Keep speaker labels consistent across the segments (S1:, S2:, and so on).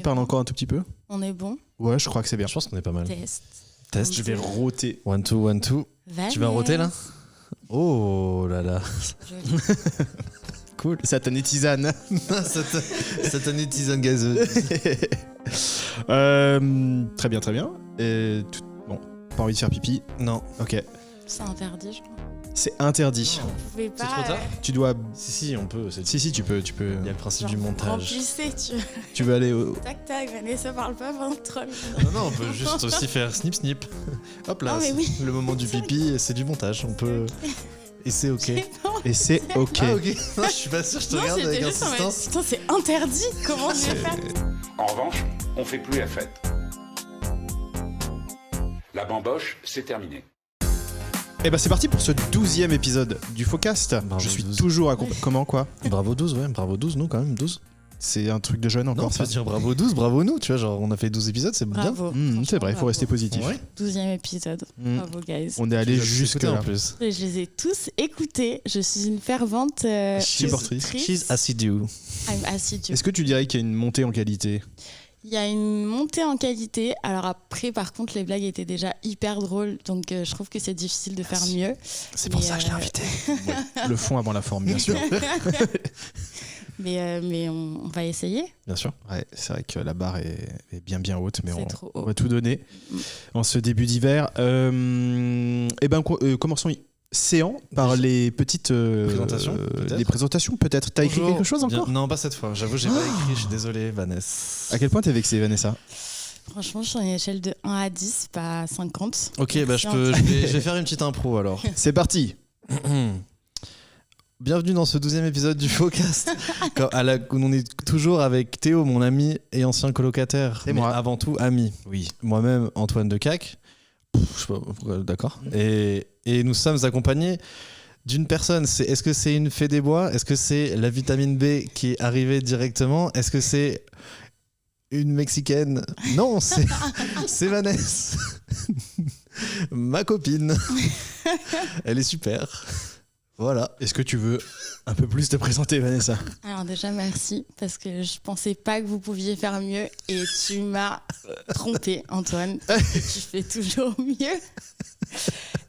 S1: parle encore un tout petit peu.
S2: On est bon.
S1: Ouais, je crois que c'est bien.
S3: Je pense qu'on est pas mal.
S2: Test.
S1: Je vais rôter.
S3: 1, 2, 1, 2. Tu vas rôter là? Oh là là.
S2: Joli.
S1: Cool. Satané tisane.
S3: Satané tisane gazeuse.
S1: Très bien, très bien. Bon, pas envie de faire pipi.
S3: Non.
S1: Ok.
S2: C'est interdit, je crois.
S1: C'est interdit.
S2: Vous pouvez pas.
S3: C'est trop tard.
S1: Tu dois.
S3: Si, on peut.
S1: Si, tu peux.
S3: Il y a le principe du montage.
S2: Remplissez,
S1: Tu veux aller au.
S2: Tac, tac, Vanessa parle pas pendant 3 minutes.
S3: Non, on peut juste aussi faire snip snip. Hop là,
S2: Non, mais oui.
S3: le moment du pipi, c'est du montage. On peut. Et c'est ok.
S1: Et c'est ok.
S3: Ah, ok. Non, je suis pas sûr, je te regarde avec
S2: juste en mode,
S3: insistance.
S2: putain, c'est interdit. Comment je vais faire?
S4: En revanche, on fait plus la fête. La bamboche, c'est terminé.
S1: Et bah c'est parti pour ce 12e épisode du Focast.
S3: Bravo,
S1: Je suis
S3: 12.
S1: toujours accompagné. Comment quoi?
S3: Bravo 12, ouais, bravo 12, nous quand même, 12.
S1: C'est un truc de jeune
S3: Non,
S1: encore
S3: on
S1: ça.
S3: peut dire bravo 12, bravo nous, tu vois, genre on a fait 12 épisodes, c'est bien.
S2: Bravo.
S1: C'est vrai, il faut rester
S2: positif.
S1: positif.
S3: Ouais.
S2: 12e épisode.
S1: On
S2: Bravo, guys.
S1: est
S3: Tu
S1: allé
S3: dois
S1: jusque
S3: écouter
S1: là.
S3: en plus.
S2: Et je les ai tous écoutés. Je suis une fervente
S1: Supportrice.
S3: She's assidu.
S2: I'm assidu.
S1: Est-ce que tu dirais qu'il y a une montée en qualité?
S2: Il y a une montée en qualité. Alors après, par contre, les blagues étaient déjà hyper drôles. Donc je trouve que c'est difficile de faire mieux.
S3: C'est pour
S2: Mais,
S3: ça que je l'ai invité.
S1: Le fond avant la forme, bien sûr.
S2: Mais on va essayer.
S3: Bien sûr.
S1: Ouais, c'est vrai que la barre est bien haute, mais
S2: C'est trop
S1: on
S2: haut.
S1: va tout donner en ce début d'hiver. Commençons séant par les petites
S3: Présentations, peut-être.
S1: les présentations peut-être. T'as écrit
S3: Bonjour.
S1: quelque chose encore?
S3: Non, pas cette fois. J'avoue, j'ai pas écrit, je suis désolé, Vanessa.
S1: À quel point t'es vexée, Vanessa?
S2: Franchement, je suis sur une échelle de 1 à 10, pas 50.
S3: Ok, bah je vais faire une petite impro alors.
S1: C'est parti.
S3: Bienvenue dans ce 12e épisode du Focast. On est toujours avec Théo, mon ami et ancien colocataire.
S1: Et
S3: mais
S1: moi.
S3: avant tout, ami.
S1: Oui.
S3: Moi-même, Antoine Decac. Je sais pas pourquoi, d'accord. Et nous sommes accompagnés d'une personne. Est-ce que c'est une fée des bois? Est-ce que c'est la vitamine B qui est arrivée directement? Est-ce que c'est une Mexicaine? Non, c'est Vanessa. Ma copine. Elle est super. Voilà.
S1: Est-ce que tu veux un peu plus te présenter, Vanessa?
S2: Alors déjà, merci, parce que je pensais pas que vous pouviez faire mieux et tu m'as trompé, Antoine. Tu fais toujours mieux.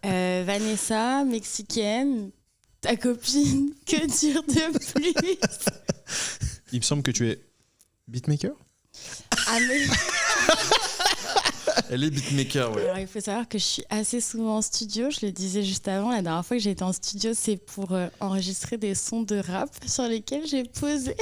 S2: Vanessa, mexicaine, ta copine, que dire de plus?
S1: Il me semble que tu es beatmaker.
S2: Ah, mais...
S3: Elle est beatmaker, ouais.
S2: Alors, il faut savoir que je suis assez souvent en studio. Je le disais juste avant, la dernière fois que j'ai été en studio, c'est pour enregistrer des sons de rap sur lesquels j'ai posé.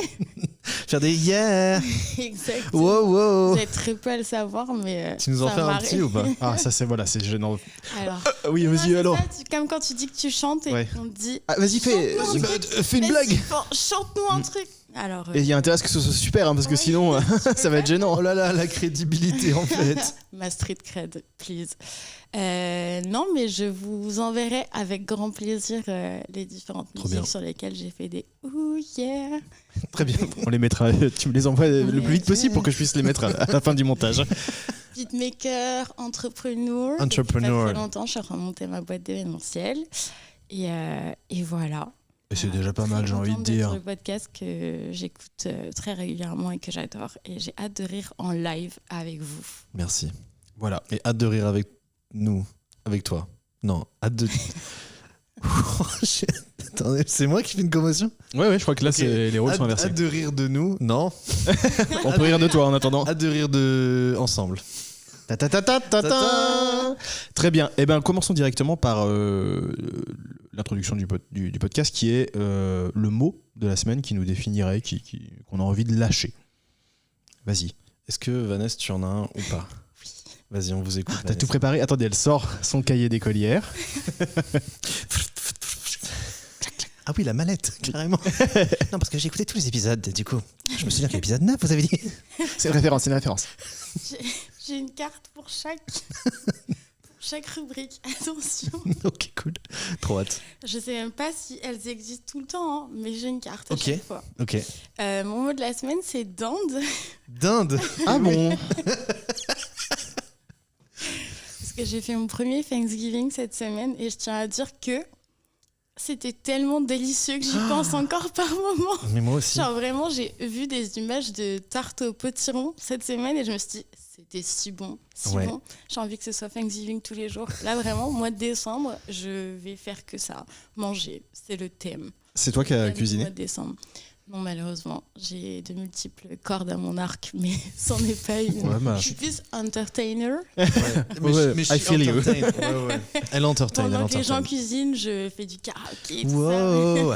S3: Faire des yeah.
S2: Exactement.
S3: Wow, wow.
S2: Vous êtes très peu à le savoir, mais
S3: Tu nous en
S2: ça
S3: fais un
S2: m'arrive.
S3: petit ou pas?
S1: Ah, ça c'est gênant.
S2: Alors,
S1: Oui, vas-y
S2: c'est
S1: alors.
S2: ça, comme quand tu dis que tu chantes et
S1: Ouais.
S2: qu'on te dit
S1: Ah, vas-y, fais une
S2: Mais
S1: blague.
S2: si, bon, chante-nous un truc. Alors,
S1: Et il y a intérêt à ce que ce soit super, hein, parce que
S2: Oui.
S1: sinon, ça va être gênant.
S3: Oh là là, la crédibilité en fait.
S2: ma street cred, please. Non, mais je vous enverrai avec grand plaisir les différentes
S3: Trop
S2: musiques
S3: bien.
S2: sur lesquelles j'ai fait des ouh yeah.
S1: Très bien, on les mettra. Tu me les envoies le plus vite possible pour que je puisse les mettre à la fin du montage.
S2: Beatmaker, entrepreneur.
S3: Entrepreneur.
S2: Depuis très longtemps, je suis en train de monter ma boîte d'événementiel. Et voilà.
S1: Et c'est déjà pas
S2: Très
S1: mal, j'ai envie de
S2: contente d'être
S1: dire.
S2: sur le podcast que j'écoute très régulièrement et que j'adore. Et j'ai hâte de rire en live avec vous.
S3: Merci.
S1: Voilà.
S3: Et hâte de rire avec nous. Avec toi. Non, hâte de... Attendez, c'est moi qui fais une commotion?
S1: Ouais, je crois que là,
S3: Ok.
S1: les rôles sont inversés.
S3: Hâte de rire de nous. Non.
S1: On peut rire de toi en attendant.
S3: Hâte de rire de... ensemble.
S1: Ta ta ta ta ta ta. Très bien. Eh ben, commençons directement par l'introduction du podcast, qui est le mot de la semaine qui nous définirait, qu'on a envie de lâcher. Vas-y.
S3: Est-ce que Vanessa, tu en as un ou pas? Oui. Vas-y, on vous écoute.
S1: T'as tout préparé? Attendez, elle sort son cahier d'écolière.
S3: Ah oui, la mallette, carrément. Non, parce que j'ai écouté tous les épisodes, du coup. Je me souviens que l'épisode 9, vous avez dit.
S1: C'est une référence, c'est une référence.
S2: J'ai une carte pour chaque rubrique. Attention.
S3: Ok, cool. Trop hâte.
S2: Je sais même pas si elles existent tout le temps, hein, mais j'ai une carte à
S3: Ok.
S2: chaque fois.
S3: Ok.
S2: Mon mot de la semaine, c'est dinde.
S3: Dinde.
S1: Ah bon?
S2: Parce que j'ai fait mon premier Thanksgiving cette semaine et je tiens à dire que C'était tellement délicieux que j'y pense encore par moment.
S3: Mais moi aussi.
S2: Genre vraiment, j'ai vu des images de tarte au potiron cette semaine et je me suis dit, c'était si bon, si
S3: Ouais.
S2: bon. J'ai envie que ce soit Thanksgiving tous les jours. Là vraiment, mois de décembre, je vais faire que ça. Manger, c'est le thème.
S1: C'est toi qui as
S2: Thème du
S1: cuisiné?
S2: mois de décembre. Non, malheureusement, j'ai de multiples cordes à mon arc, mais c'en est pas une.
S1: Ouais, bah.
S2: Je suis plus entertainer.
S3: Ouais.
S1: Ouais, I feel you.
S3: Elle entertain, elle
S2: Pendant que les gens
S3: entertain.
S2: cuisinent, je fais du karaoké, tout ça.
S3: Wow.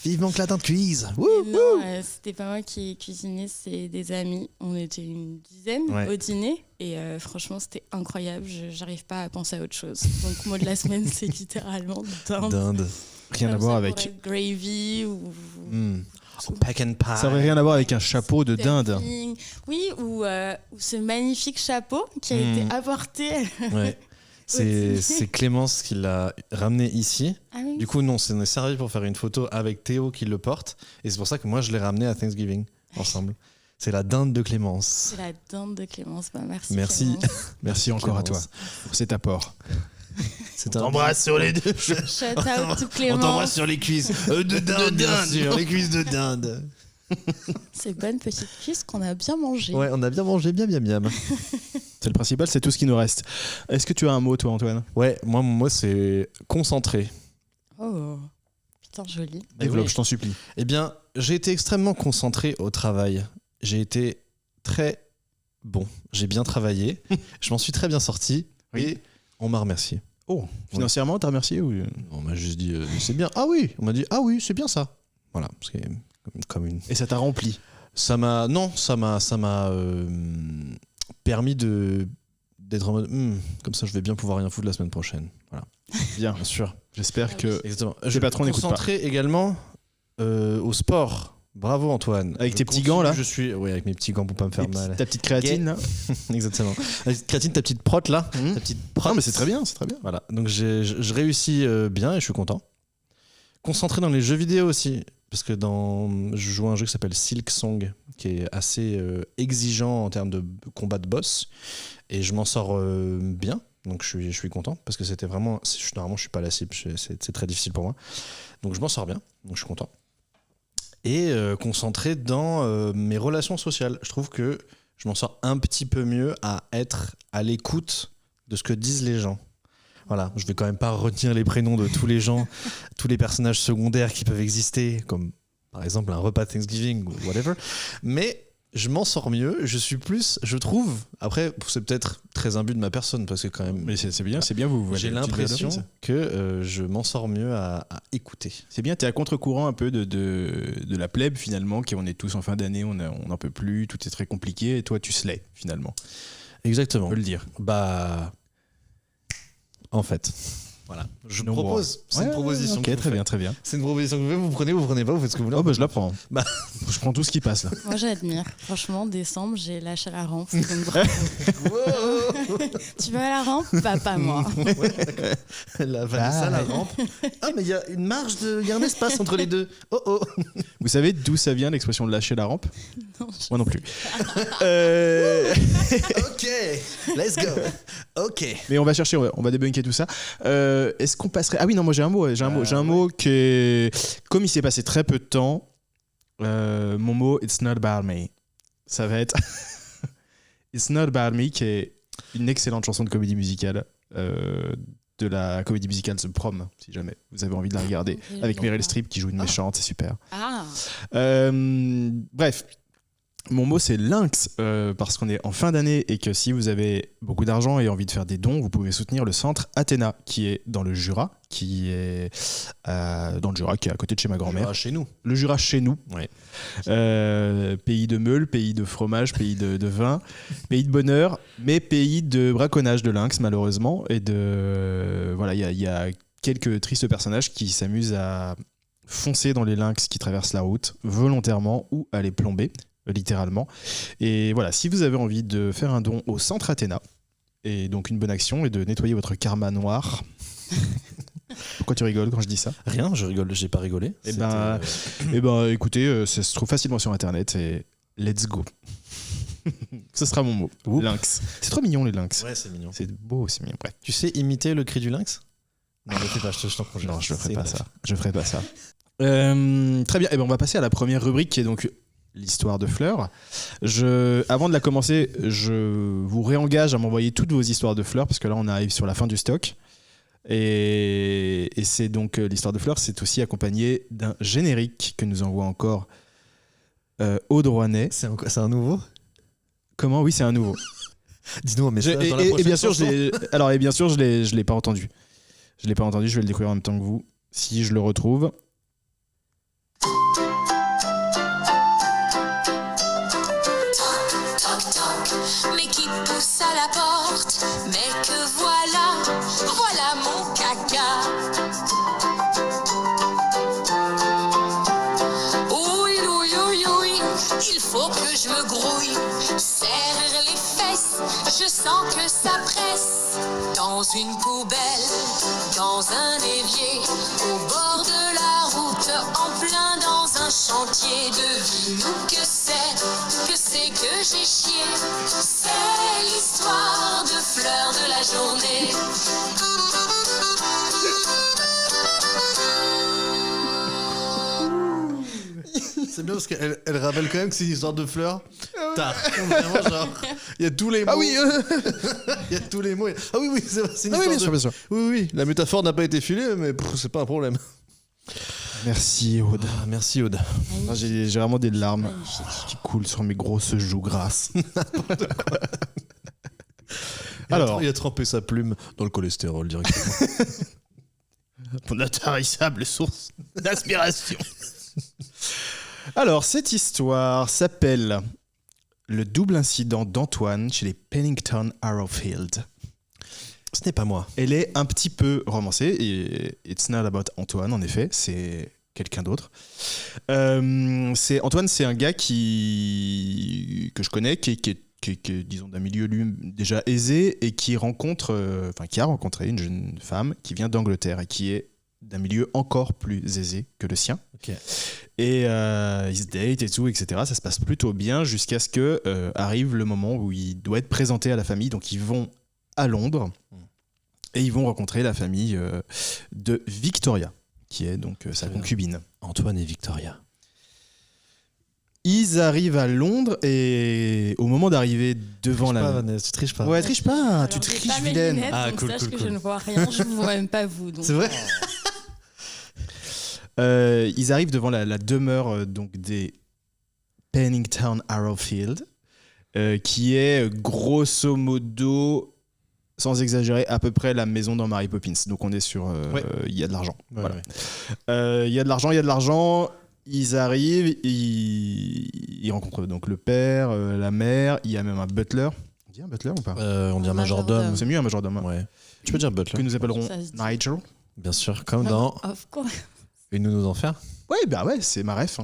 S3: Vivement que la dinde cuise.
S2: Mais non, c'était pas moi qui ai cuisiné, c'est des amis. On était une dizaine
S3: Ouais.
S2: au dîner et franchement, c'était incroyable. J'arrive pas à penser à autre chose. Donc, mot de la semaine, c'est littéralement dinde.
S3: Dinde.
S1: Rien à
S2: Comme
S1: voir
S2: ça
S1: avec.
S2: pourrait être gravy ou.
S3: Mm. Peck and pie.
S1: Ça aurait rien à voir avec un chapeau de dinde.
S2: stuffing. Oui, ou ce magnifique chapeau qui a
S3: Mm.
S2: été apporté.
S3: Ouais.
S2: dîner.
S3: C'est Clémence qui l'a ramené ici.
S2: Ah oui.
S3: Du coup, non, c'est servi pour faire une photo avec Théo qui le porte. Et c'est pour ça que moi, je l'ai ramené à Thanksgiving ensemble. C'est la dinde de Clémence.
S2: C'est la dinde de Clémence. Bah, merci.
S3: Merci.
S2: Clémence.
S1: Merci encore à toi
S3: Clémence.
S1: pour cet apport.
S3: C'est
S1: On t'embrasse sur les deux.
S2: Shout out to
S3: On
S2: Clémence.
S3: t'embrasse sur les cuisses de dinde, bien sûr, les cuisses de dinde.
S2: Ces bonnes petites cuisses qu'on a bien mangées.
S3: Ouais, on a bien mangé, bien.
S1: C'est le principal, c'est tout ce qui nous reste. Est-ce que tu as un mot, toi, Antoine?
S3: Ouais, moi, mon mot, c'est concentré.
S2: Oh, putain, joli.
S1: Développe,
S3: oui.
S1: je t'en supplie.
S3: Eh bien, j'ai été extrêmement concentré au travail. J'ai été très bon. J'ai bien travaillé. Je m'en suis très bien sorti.
S1: Oui.
S3: Et on m'a remercié.
S1: Oh, financièrement, t'as remercié ou...
S3: On m'a juste dit, c'est bien. Ah oui, on m'a dit, ah oui, c'est bien ça. Voilà, c'est comme une.
S1: Et ça t'a rempli?
S3: Ça m'a permis d'être en mode, comme ça, je vais bien pouvoir rien foutre la semaine prochaine. Voilà,
S1: Bien.
S3: bien sûr.
S1: J'espère que...
S3: Exactement.
S1: Tes patrons n'écoutent pas.
S3: Concentré également au sport. Bravo Antoine.
S1: Avec
S3: Je
S1: tes petits
S3: continue,
S1: gants, là
S3: Je suis, oui, avec mes petits gants pour pas me faire mal.
S1: Ta petite créatine, là?
S3: Exactement. Créatine, ta petite protte là.
S1: Mhm.
S3: Ta petite protte.
S1: Non, mais c'est très bien, c'est très bien.
S3: Voilà, donc je réussis bien et je suis content. Concentré dans les jeux vidéo aussi, parce que je joue à un jeu qui s'appelle Silk Song, qui est assez exigeant en termes de combat de boss, et je m'en sors bien, donc je suis content, parce que c'était vraiment... Normalement, je suis pas la cible, c'est très difficile pour moi. Donc je m'en sors bien, donc je suis content. Et concentré dans mes relations sociales. Je trouve que je m'en sors un petit peu mieux à être à l'écoute de ce que disent les gens. Voilà, je vais quand même pas retenir les prénoms de tous les gens, tous les personnages secondaires qui peuvent exister, comme par exemple un repas de Thanksgiving ou whatever, mais je m'en sors mieux, je suis plus, je trouve, après c'est peut-être très imbu de ma personne, parce que quand même,
S1: Mais c'est bien, vous
S3: j'ai l'impression que je m'en sors mieux à écouter.
S1: C'est bien, t'es à contre-courant un peu de la plèbe finalement, on est tous en fin d'année, on n'en peut plus, tout est très compliqué, et toi tu slay finalement,
S3: Exactement.
S1: on peut le dire.
S3: Bah, en fait, voilà. Je
S1: No
S3: propose, c'est
S1: Ouais,
S3: une proposition.
S1: Ok,
S3: que vous
S1: très
S3: faites.
S1: bien, très bien.
S3: C'est une proposition que vous prenez, vous prenez pas, vous faites ce que vous voulez.
S1: Oh bah je la prends.
S3: Bah.
S1: Je prends tout ce qui passe là.
S2: Moi, j'admire. Franchement, décembre, j'ai lâché la rampe. Donc bravo.
S3: Wow.
S2: Tu vas à la rampe? Bah, pas moi.
S3: La Vanessa, la rampe. Ah, mais il y a une marge, il y a un espace entre les deux. Oh oh.
S1: Vous savez d'où ça vient l'expression de lâcher la rampe?
S2: Non,
S1: Moi non plus.
S3: Ok, let's go. Ok.
S1: Mais on va chercher, on va débunker tout ça. Est-ce qu'on passerait... Ah oui, non, moi j'ai un mot. J'ai un mot qui est... Comme il s'est passé très peu de temps, mon mot, it's not about me. Ça va être... It's not about me, qui est une excellente chanson de comédie musicale. De la comédie musicale The Prom, si jamais vous avez envie de la regarder. Avec Meryl Streep qui joue une méchante, c'est super.
S2: Ah,
S1: Bref, mon mot c'est lynx, parce qu'on est en fin d'année et que si vous avez beaucoup d'argent et envie de faire des dons, vous pouvez soutenir le centre Athéna, qui est dans le Jura, qui est à côté de chez ma grand-mère.
S3: Chez nous.
S1: Le Jura chez nous.
S3: Ouais.
S1: Pays de meules, pays de fromage, pays de vin, pays de bonheur, mais pays de braconnage de lynx malheureusement. Et voilà, il y a quelques tristes personnages qui s'amusent à foncer dans les lynx qui traversent la route volontairement ou à les plomber, littéralement. Et voilà, si vous avez envie de faire un don au centre Athéna, et donc une bonne action, et de nettoyer votre karma noir. Pourquoi tu rigoles quand je dis ça?
S3: Rien, je rigole, j'ai pas rigolé.
S1: Eh ben, écoutez, ça se trouve facilement sur internet et let's go. Ce sera mon mot.
S3: Oups.
S1: Lynx. C'est trop mignon les lynx.
S3: Ouais, c'est mignon.
S1: C'est beau, c'est mignon. Bref.
S3: Tu sais imiter le cri du lynx? Non, ne le fais pas, je t'en conjure.
S1: Non, je ne ferai
S3: C'est
S1: pas
S3: vrai.
S1: ça. Je ferai pas ça. Très bien. On va passer à la première rubrique qui est donc l'histoire de Fleur. Avant de la commencer, je vous réengage à m'envoyer toutes vos histoires de Fleur parce que là, on arrive sur la fin du stock. Et c'est donc l'histoire de Fleur, c'est aussi accompagné d'un générique que nous envoie encore Aude Rouanet.
S3: C'est un nouveau.
S1: Comment ? Oui, c'est un nouveau.
S3: Dis-nous un message dans la
S1: Et
S3: prochaine
S1: bien sûr,
S3: chanson.
S1: je l'ai pas entendu. Je l'ai pas entendu, je vais le découvrir en même temps que vous. Si je le retrouve.
S5: Mais qui pousse à la porte, mais que voilà mon caca. Oui, oui, oui, oui, il faut que je me grouille, serre les fesses, je sens que ça presse. Dans une poubelle, dans un évier, au bord de la route, en plein dans un chantier de vie. Que c'est que j'ai chié. C'est l'histoire de Fleur de la journée.
S3: C'est bien parce qu'elle rappelle quand même que c'est une histoire de fleurs. Tard. Vraiment, genre, il y a tous les mots.
S1: Ah oui
S3: Il y a tous les mots. Ah oui, c'est vrai, c'est une
S1: Ah oui,
S3: histoire
S1: bien sûr, bien sûr.
S3: Oui, la métaphore n'a pas été filée, mais c'est pas un problème.
S1: Merci Aude.
S3: Merci Aude.
S1: Ah, j'ai vraiment des larmes
S2: Magnifique.
S1: qui coulent sur mes grosses joues grasses.
S3: Il a trempé sa plume dans le cholestérol directement.
S1: Mon intarissable source d'inspiration. Alors, cette histoire s'appelle Le double incident d'Antoine chez les Pennington Arrowfield.
S3: Ce n'est pas moi.
S1: Elle est un petit peu romancée et it's not about Antoine, en effet, c'est quelqu'un d'autre. Antoine, c'est un gars que je connais, qui est, disons, d'un milieu lui déjà aisé et qui a rencontré une jeune femme qui vient d'Angleterre et qui est d'un milieu encore plus aisé que le sien.
S3: Ok.
S1: Et ils se datent et tout, etc. Ça se passe plutôt bien jusqu'à ce que arrive le moment où il doit être présenté à la famille. Donc ils vont à Londres et ils vont rencontrer la famille de Victoria, qui est donc sa
S3: Très bien.
S1: concubine.
S3: Antoine et Victoria.
S1: Ils arrivent à Londres et au moment d'arriver devant
S3: Triche
S1: la...
S3: pas, Vanessa, tu triches pas.
S1: Ouais, triche pas,
S2: Alors,
S1: tu
S2: j'ai
S1: triches,
S2: pas mes
S1: vilaine.
S2: lunettes,
S3: Ah,
S2: donc
S3: cool,
S2: sache
S3: cool,
S2: que
S3: cool.
S2: je ne vois rien, je ne vois même pas vous. Donc.
S3: C'est vrai.
S1: Ils arrivent devant la demeure donc des Pennington Arrowfield, qui est grosso modo, sans exagérer, à peu près la maison dans Mary Poppins. Donc on est sur... Il y a de l'argent.
S3: Ouais,
S1: Voilà.
S3: ouais.
S1: Il y a de l'argent. Ils arrivent, ils rencontrent donc le père, la mère, il y a même un butler. On dit un butler ou pas
S3: On dit un
S2: Un
S3: majordome.
S2: majordome.
S1: C'est mieux un majordome.
S3: Ouais. Tu peux dire
S1: Que
S3: butler.
S1: nous appellerons
S2: Ça se dit.
S1: Nigel.
S3: Bien sûr, comme dans
S2: Of course.
S3: Une nounou d'enfer.
S1: Ouais, bah ouais, c'est ma ref.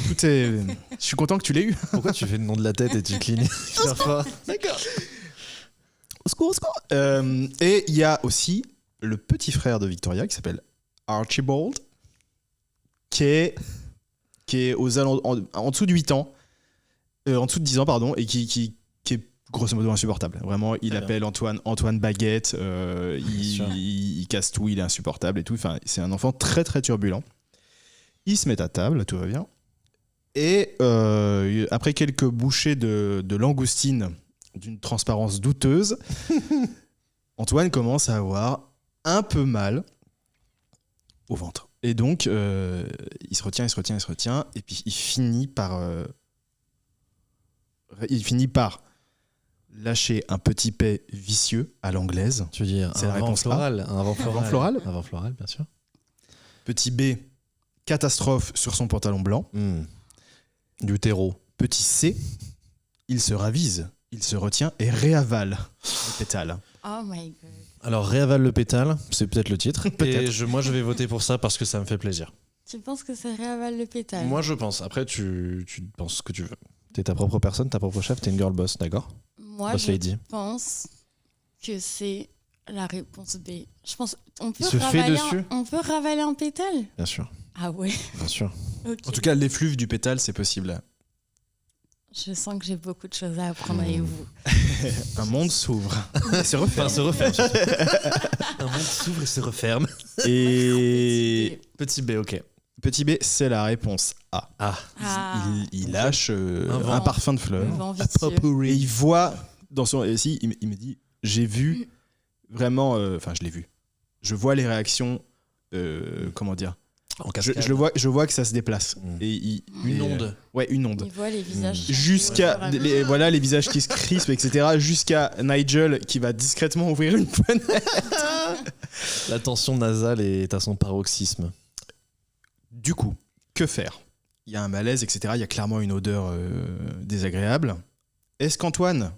S1: Tout est... Je suis content que tu l'aies eu.
S3: Pourquoi tu fais le nom de la tête et tu clignes plusieurs fois?
S1: D'accord. Au secours, au secours. Et il y a aussi le petit frère de Victoria qui s'appelle Archibald, qui est aux en dessous de 8 ans, en dessous de 10 ans, pardon, et qui est grosso modo insupportable. Vraiment, il
S3: Très
S1: appelle Antoine Baguette,
S3: sûr.
S1: il casse tout, il est insupportable et tout. Enfin, c'est un enfant très très turbulent. Ils se mettent à table, tout va bien. Et après quelques bouchées de langoustine d'une transparence douteuse, Antoine commence à avoir un peu mal au ventre. Et donc, il se retient, et puis il finit par lâcher un petit paix vicieux à l'anglaise.
S3: Tu veux dire
S1: C'est la
S3: un vent
S1: réponse A.
S3: floral. Un vent floral.
S1: floral.
S3: Un vent floral, bien sûr.
S1: Petit B, catastrophe sur son pantalon blanc.
S3: Du terreau.
S1: Petit C, il se ravise, il se retient et réavale le pétale.
S2: Oh my god.
S3: Alors, réavale le pétale, c'est peut-être le titre.
S1: Peut-être.
S3: Et moi, je vais voter pour ça parce que ça me fait plaisir.
S2: Tu penses que ça réavale le pétale?
S3: Moi, je pense. Après, tu penses ce que tu veux. T'es ta propre personne, ta propre chef, t'es une girl boss, d'accord?
S2: Moi,
S3: Boss
S2: je
S3: lady.
S2: pense que c'est la réponse B. Je pense on peut
S3: Il se fait dessus
S2: on peut ravaler un pétale?
S3: Bien sûr,
S2: Ah ouais.
S3: bien sûr.
S2: Ok.
S1: En tout cas, l'effluve du pétale, c'est possible.
S2: Je sens que j'ai beaucoup de choses à apprendre avec vous.
S1: Un monde s'ouvre et se referme.
S3: Enfin, se referme. Un monde s'ouvre et se referme.
S1: Et
S3: Petit B, ok.
S1: petit B, c'est la réponse A.
S3: Ah.
S2: Ah,
S1: Il lâche
S3: vent.
S1: un parfum de
S2: le
S1: fleurs.
S2: vent vicieux.
S1: Et il voit dans son récit, il me dit, j'ai vu vraiment, enfin je l'ai vu. Je vois les réactions, comment dire.
S3: En
S1: Je vois que ça se déplace. Et
S3: Une onde.
S1: Ouais, une onde.
S2: Il voit les visages.
S1: Jusqu'à les visages qui se crispent, etc. Jusqu'à Nigel qui va discrètement ouvrir une fenêtre.
S3: La tension nasale est à son paroxysme.
S1: Du coup, que faire? Il y a un malaise, etc. Il y a clairement une odeur désagréable. Est-ce qu'Antoine,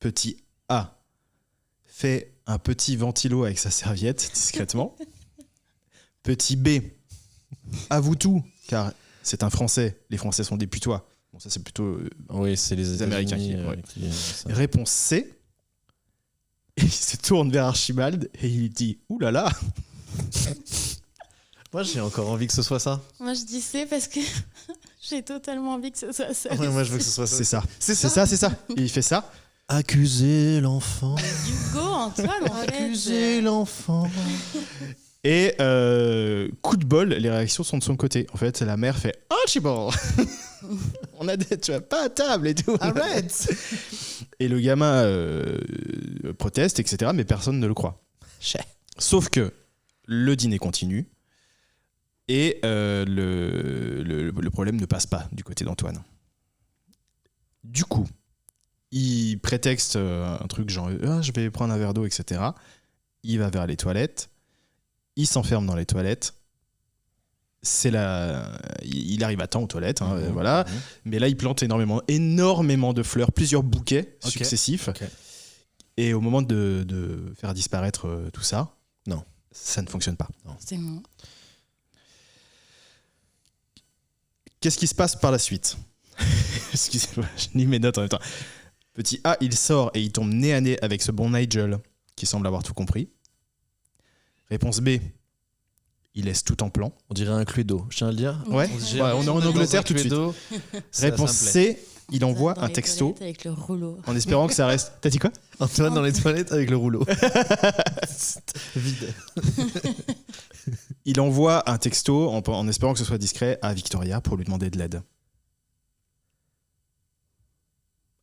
S1: petit A, fait un petit ventilo avec sa serviette discrètement? Petit B, avoue tout, car c'est un Français. Les Français sont des putois. Bon, ça c'est plutôt
S3: Oui, c'est les
S1: Américains qui-
S3: États-Unis,
S1: ouais.
S3: ça.
S1: réponse C. Et il se tourne vers Archibald et il dit « Ouh là là !»
S3: Moi, j'ai encore envie que ce soit ça.
S2: Moi, je dis c'est parce que j'ai totalement envie que ce soit ça.
S3: Ouais, moi, je veux que ce soit ça.
S1: C'est ça. C'est ça. Et il fait ça.
S3: Accuser l'enfant.
S2: Hugo, Antoine, en
S3: Accuser
S2: fait.
S3: l'enfant.
S1: Et coup de bol, les réactions sont de son côté. En fait, la mère fait « Archibald !» On a des, tu vois, pas à table et tout.
S3: Arrête.
S1: Et le gamin proteste, etc. Mais personne ne le croit. Sauf que le dîner continue et le problème ne passe pas du côté d'Antoine. Du coup, il prétexte un truc genre je vais prendre un verre d'eau, etc. Il va vers les toilettes. Il s'enferme dans les toilettes. Il arrive à temps aux toilettes, hein, voilà. Mais là, il plante énormément de fleurs, plusieurs bouquets successifs.
S3: Ok.
S1: Et au moment de faire disparaître tout ça,
S3: Non.
S1: ça ne fonctionne pas.
S2: C'est bon.
S1: Qu'est-ce qui se passe par la suite? Excusez-moi, je lis mes notes en même temps. Petit A, il sort et il tombe nez à nez avec ce bon Nigel qui semble avoir tout compris. Réponse B, il laisse tout en plan.
S3: On dirait un Cluedo. Je tiens à le dire.
S1: Ouais, on est en Angleterre tout de suite. Réponse C, il envoie
S2: Dans
S1: un
S2: les
S1: texto
S2: toilettes avec le rouleau.
S1: en espérant que ça reste. T'as dit quoi?
S3: Antoine dans les toilettes avec le rouleau. Vide.
S1: Il envoie un texto en espérant que ce soit discret à Victoria pour lui demander de l'aide.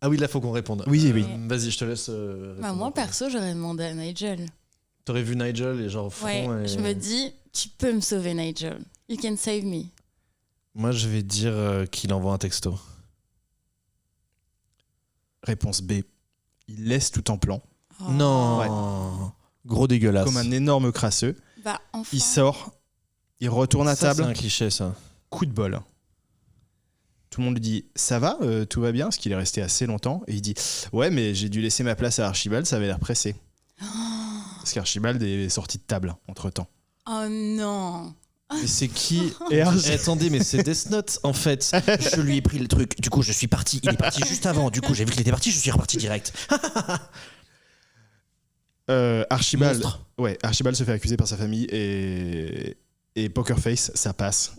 S3: Ah oui, là, faut qu'on réponde.
S1: Oui, oui.
S3: Vas-y, je te laisse.
S2: Bah,
S3: répondre.
S2: moi, perso, j'aurais demandé à Nigel.
S3: T'aurais vu Nigel et genre au
S2: Ouais,
S3: front. Et...
S2: je me dis, tu peux me sauver, Nigel. You can save me.
S3: Moi, je vais dire qu'il envoie un texto.
S1: Réponse B, il laisse tout en plan,
S2: Oh.
S3: Non. Gros dégueulasse.
S1: comme un énorme crasseux.
S2: Bah, enfin.
S1: Il sort, il retourne à
S3: Ça,
S1: table,
S3: c'est un cliché, ça.
S1: coup de bol. Tout le monde lui dit ça va, tout va bien, parce qu'il est resté assez longtemps. Et il dit ouais, mais j'ai dû laisser ma place à Archibald, ça avait l'air pressé. Parce qu'Archibald est sorti de table entre temps.
S2: Oh non.
S3: Mais c'est qui
S1: Et
S3: Eh, attendez, mais c'est Death Note en fait.
S6: Je lui ai pris le truc, du coup je suis parti, il est parti juste avant, du coup j'ai vu qu'il était parti, je suis reparti direct.
S1: Archibald,
S6: Monstre.
S1: Archibald se fait accuser par sa famille et Poker Face, ça passe.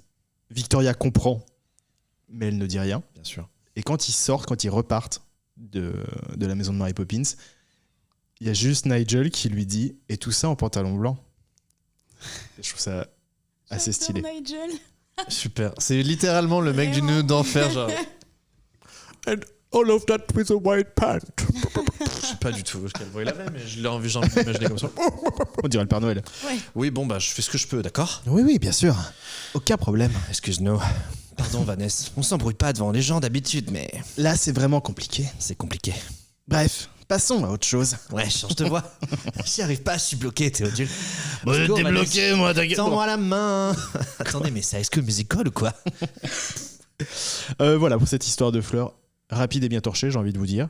S1: Victoria comprend, mais elle ne dit rien.
S3: Bien sûr.
S1: Et quand ils repartent de la maison de Mary Poppins, il y a juste Nigel qui lui dit et tout ça en pantalon blanc. Et je trouve ça assez
S2: J'adore
S1: stylé.
S2: Nigel.
S3: Super. C'est littéralement le mec du
S2: Vraiment.
S3: nœud d'enfer, genre.
S1: And all of that with a white pant.
S3: Je sais pas du tout quelle voix il avait, mais je l'ai envie, j'ai envie d'imaginer comme ça.
S1: On dirait le Père Noël.
S3: Oui, bon, bah, je fais ce que je peux, d'accord?
S1: Oui, bien sûr. Aucun problème.
S6: Excuse-nous. Pardon Vanessa, on s'embrouille pas devant les gens d'habitude, mais
S1: Là, c'est vraiment compliqué.
S6: c'est compliqué.
S1: Bref, passons à autre chose.
S6: Ouais, change de voix. J'y arrive pas, je suis bloqué, Théodule.
S1: T'es bloqué, moi, t'inquiète.
S6: Tends-moi la main. Attendez, mais c'est High School Musical ou quoi?
S1: Voilà pour cette histoire de fleurs. Rapide et bien torchée, j'ai envie de vous dire.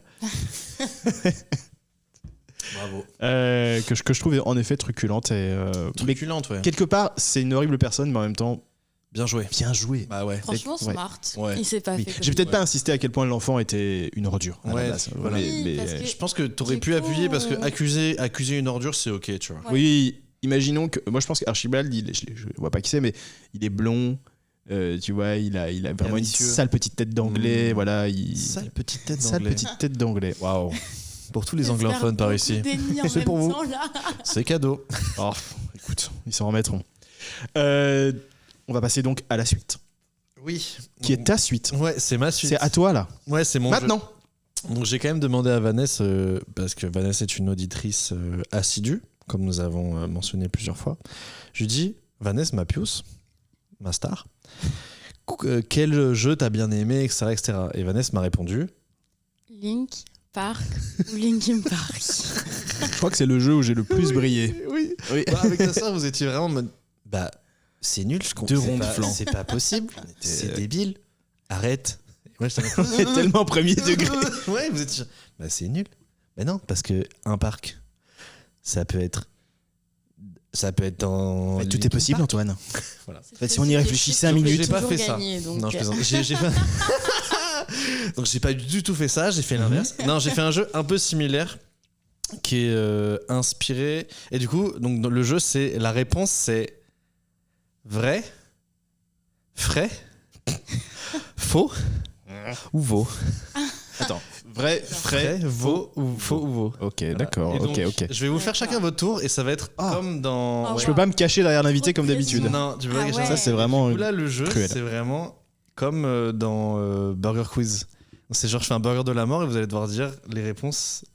S3: Bravo.
S1: Que je trouve en effet truculente. Et, mais
S3: Truculente, ouais.
S1: quelque part, c'est une horrible personne, mais en même temps,
S3: Bien joué.
S1: bien joué.
S3: Bah ouais.
S2: Franchement,
S1: Ouais.
S2: smart.
S3: Ouais.
S2: Il s'est pas
S1: Oui.
S2: fait.
S1: J'ai peut-être pas insisté à quel point l'enfant était une ordure. à la
S3: Ouais,
S1: base.
S3: voilà.
S2: Oui, parce que-
S3: Je pense que t'aurais
S2: Du
S3: pu
S2: coup,
S3: appuyer parce que accuser une ordure, c'est ok, tu vois.
S2: Ouais.
S1: Oui, imaginons que. Moi, je pense qu'Archibald, je vois pas qui c'est, mais il est blond, Tu vois, il a vraiment une
S3: Ambitieux.
S1: sale petite tête d'anglais. Voilà,
S3: Sale petite tête
S1: sale
S3: d'anglais.
S1: petite tête d'anglais. Waouh.
S3: Pour tous les anglophones par ici. C'est pour vous. C'est cadeau.
S1: Oh, écoute, ils s'en remettront. On va passer donc à la suite.
S3: Oui.
S1: Qui est ta suite.
S3: Ouais, c'est ma suite.
S1: C'est à toi là.
S3: Ouais, c'est mon
S1: Maintenant.
S3: jeu. Donc j'ai quand même demandé à Vanessa, parce que Vanessa est une auditrice assidue, comme nous avons mentionné plusieurs fois. Je lui dis, Vanessa, ma piouce, ma star, quel jeu t'as bien aimé, etc., etc. Et Vanessa m'a répondu.
S2: Link Park ou Linkin Park.
S1: Je crois que c'est le jeu où j'ai le plus brillé.
S3: Oui.
S1: Oui.
S3: Bah, avec ta soeur, vous étiez vraiment en mode, bah, c'est nul, je comprends.
S1: Deux ronds de flanc.
S3: C'est pas possible. C'est débile. Arrête. Et moi, j'étais
S1: Tellement premier degré.
S3: Ouais, vous étiez. Bah, c'est nul. Mais non, parce que un parc, ça peut être dans.
S1: Mais tout
S3: Linkin
S1: est possible,
S3: Park.
S1: Antoine.
S3: Voilà.
S1: Fait, si on y réfléchit 5 minutes.
S3: J'ai pas
S2: toujours
S3: fait ça.
S2: gagné, donc,
S3: Non, je plaisante. J'ai pas... Donc j'ai pas du tout fait ça, j'ai fait l'inverse. Non, j'ai fait un jeu un peu similaire qui est inspiré. Et du coup, donc dans le jeu, c'est la réponse, c'est vrai, frais, faux ou veau.
S1: Attends. Vrai, frais,
S3: veau ou faux ou veau.
S1: Ok,
S3: Voilà.
S1: d'accord.
S3: Et donc,
S1: Ok.
S3: Je vais vous faire chacun votre tour et ça va être
S1: Ah.
S3: comme dans.
S2: Ah
S1: Je
S2: ouais.
S1: peux pas me cacher derrière l'invité comme
S2: Trop
S1: d'habitude.
S2: pression.
S3: Non, tu peux
S2: Ah
S3: pas cacher
S2: ouais.
S1: Ça, c'est vraiment.
S3: Du coup, là, le jeu,
S1: cruel.
S3: c'est vraiment comme dans Burger Quiz. C'est genre, je fais un burger de la mort et vous allez devoir dire les réponses.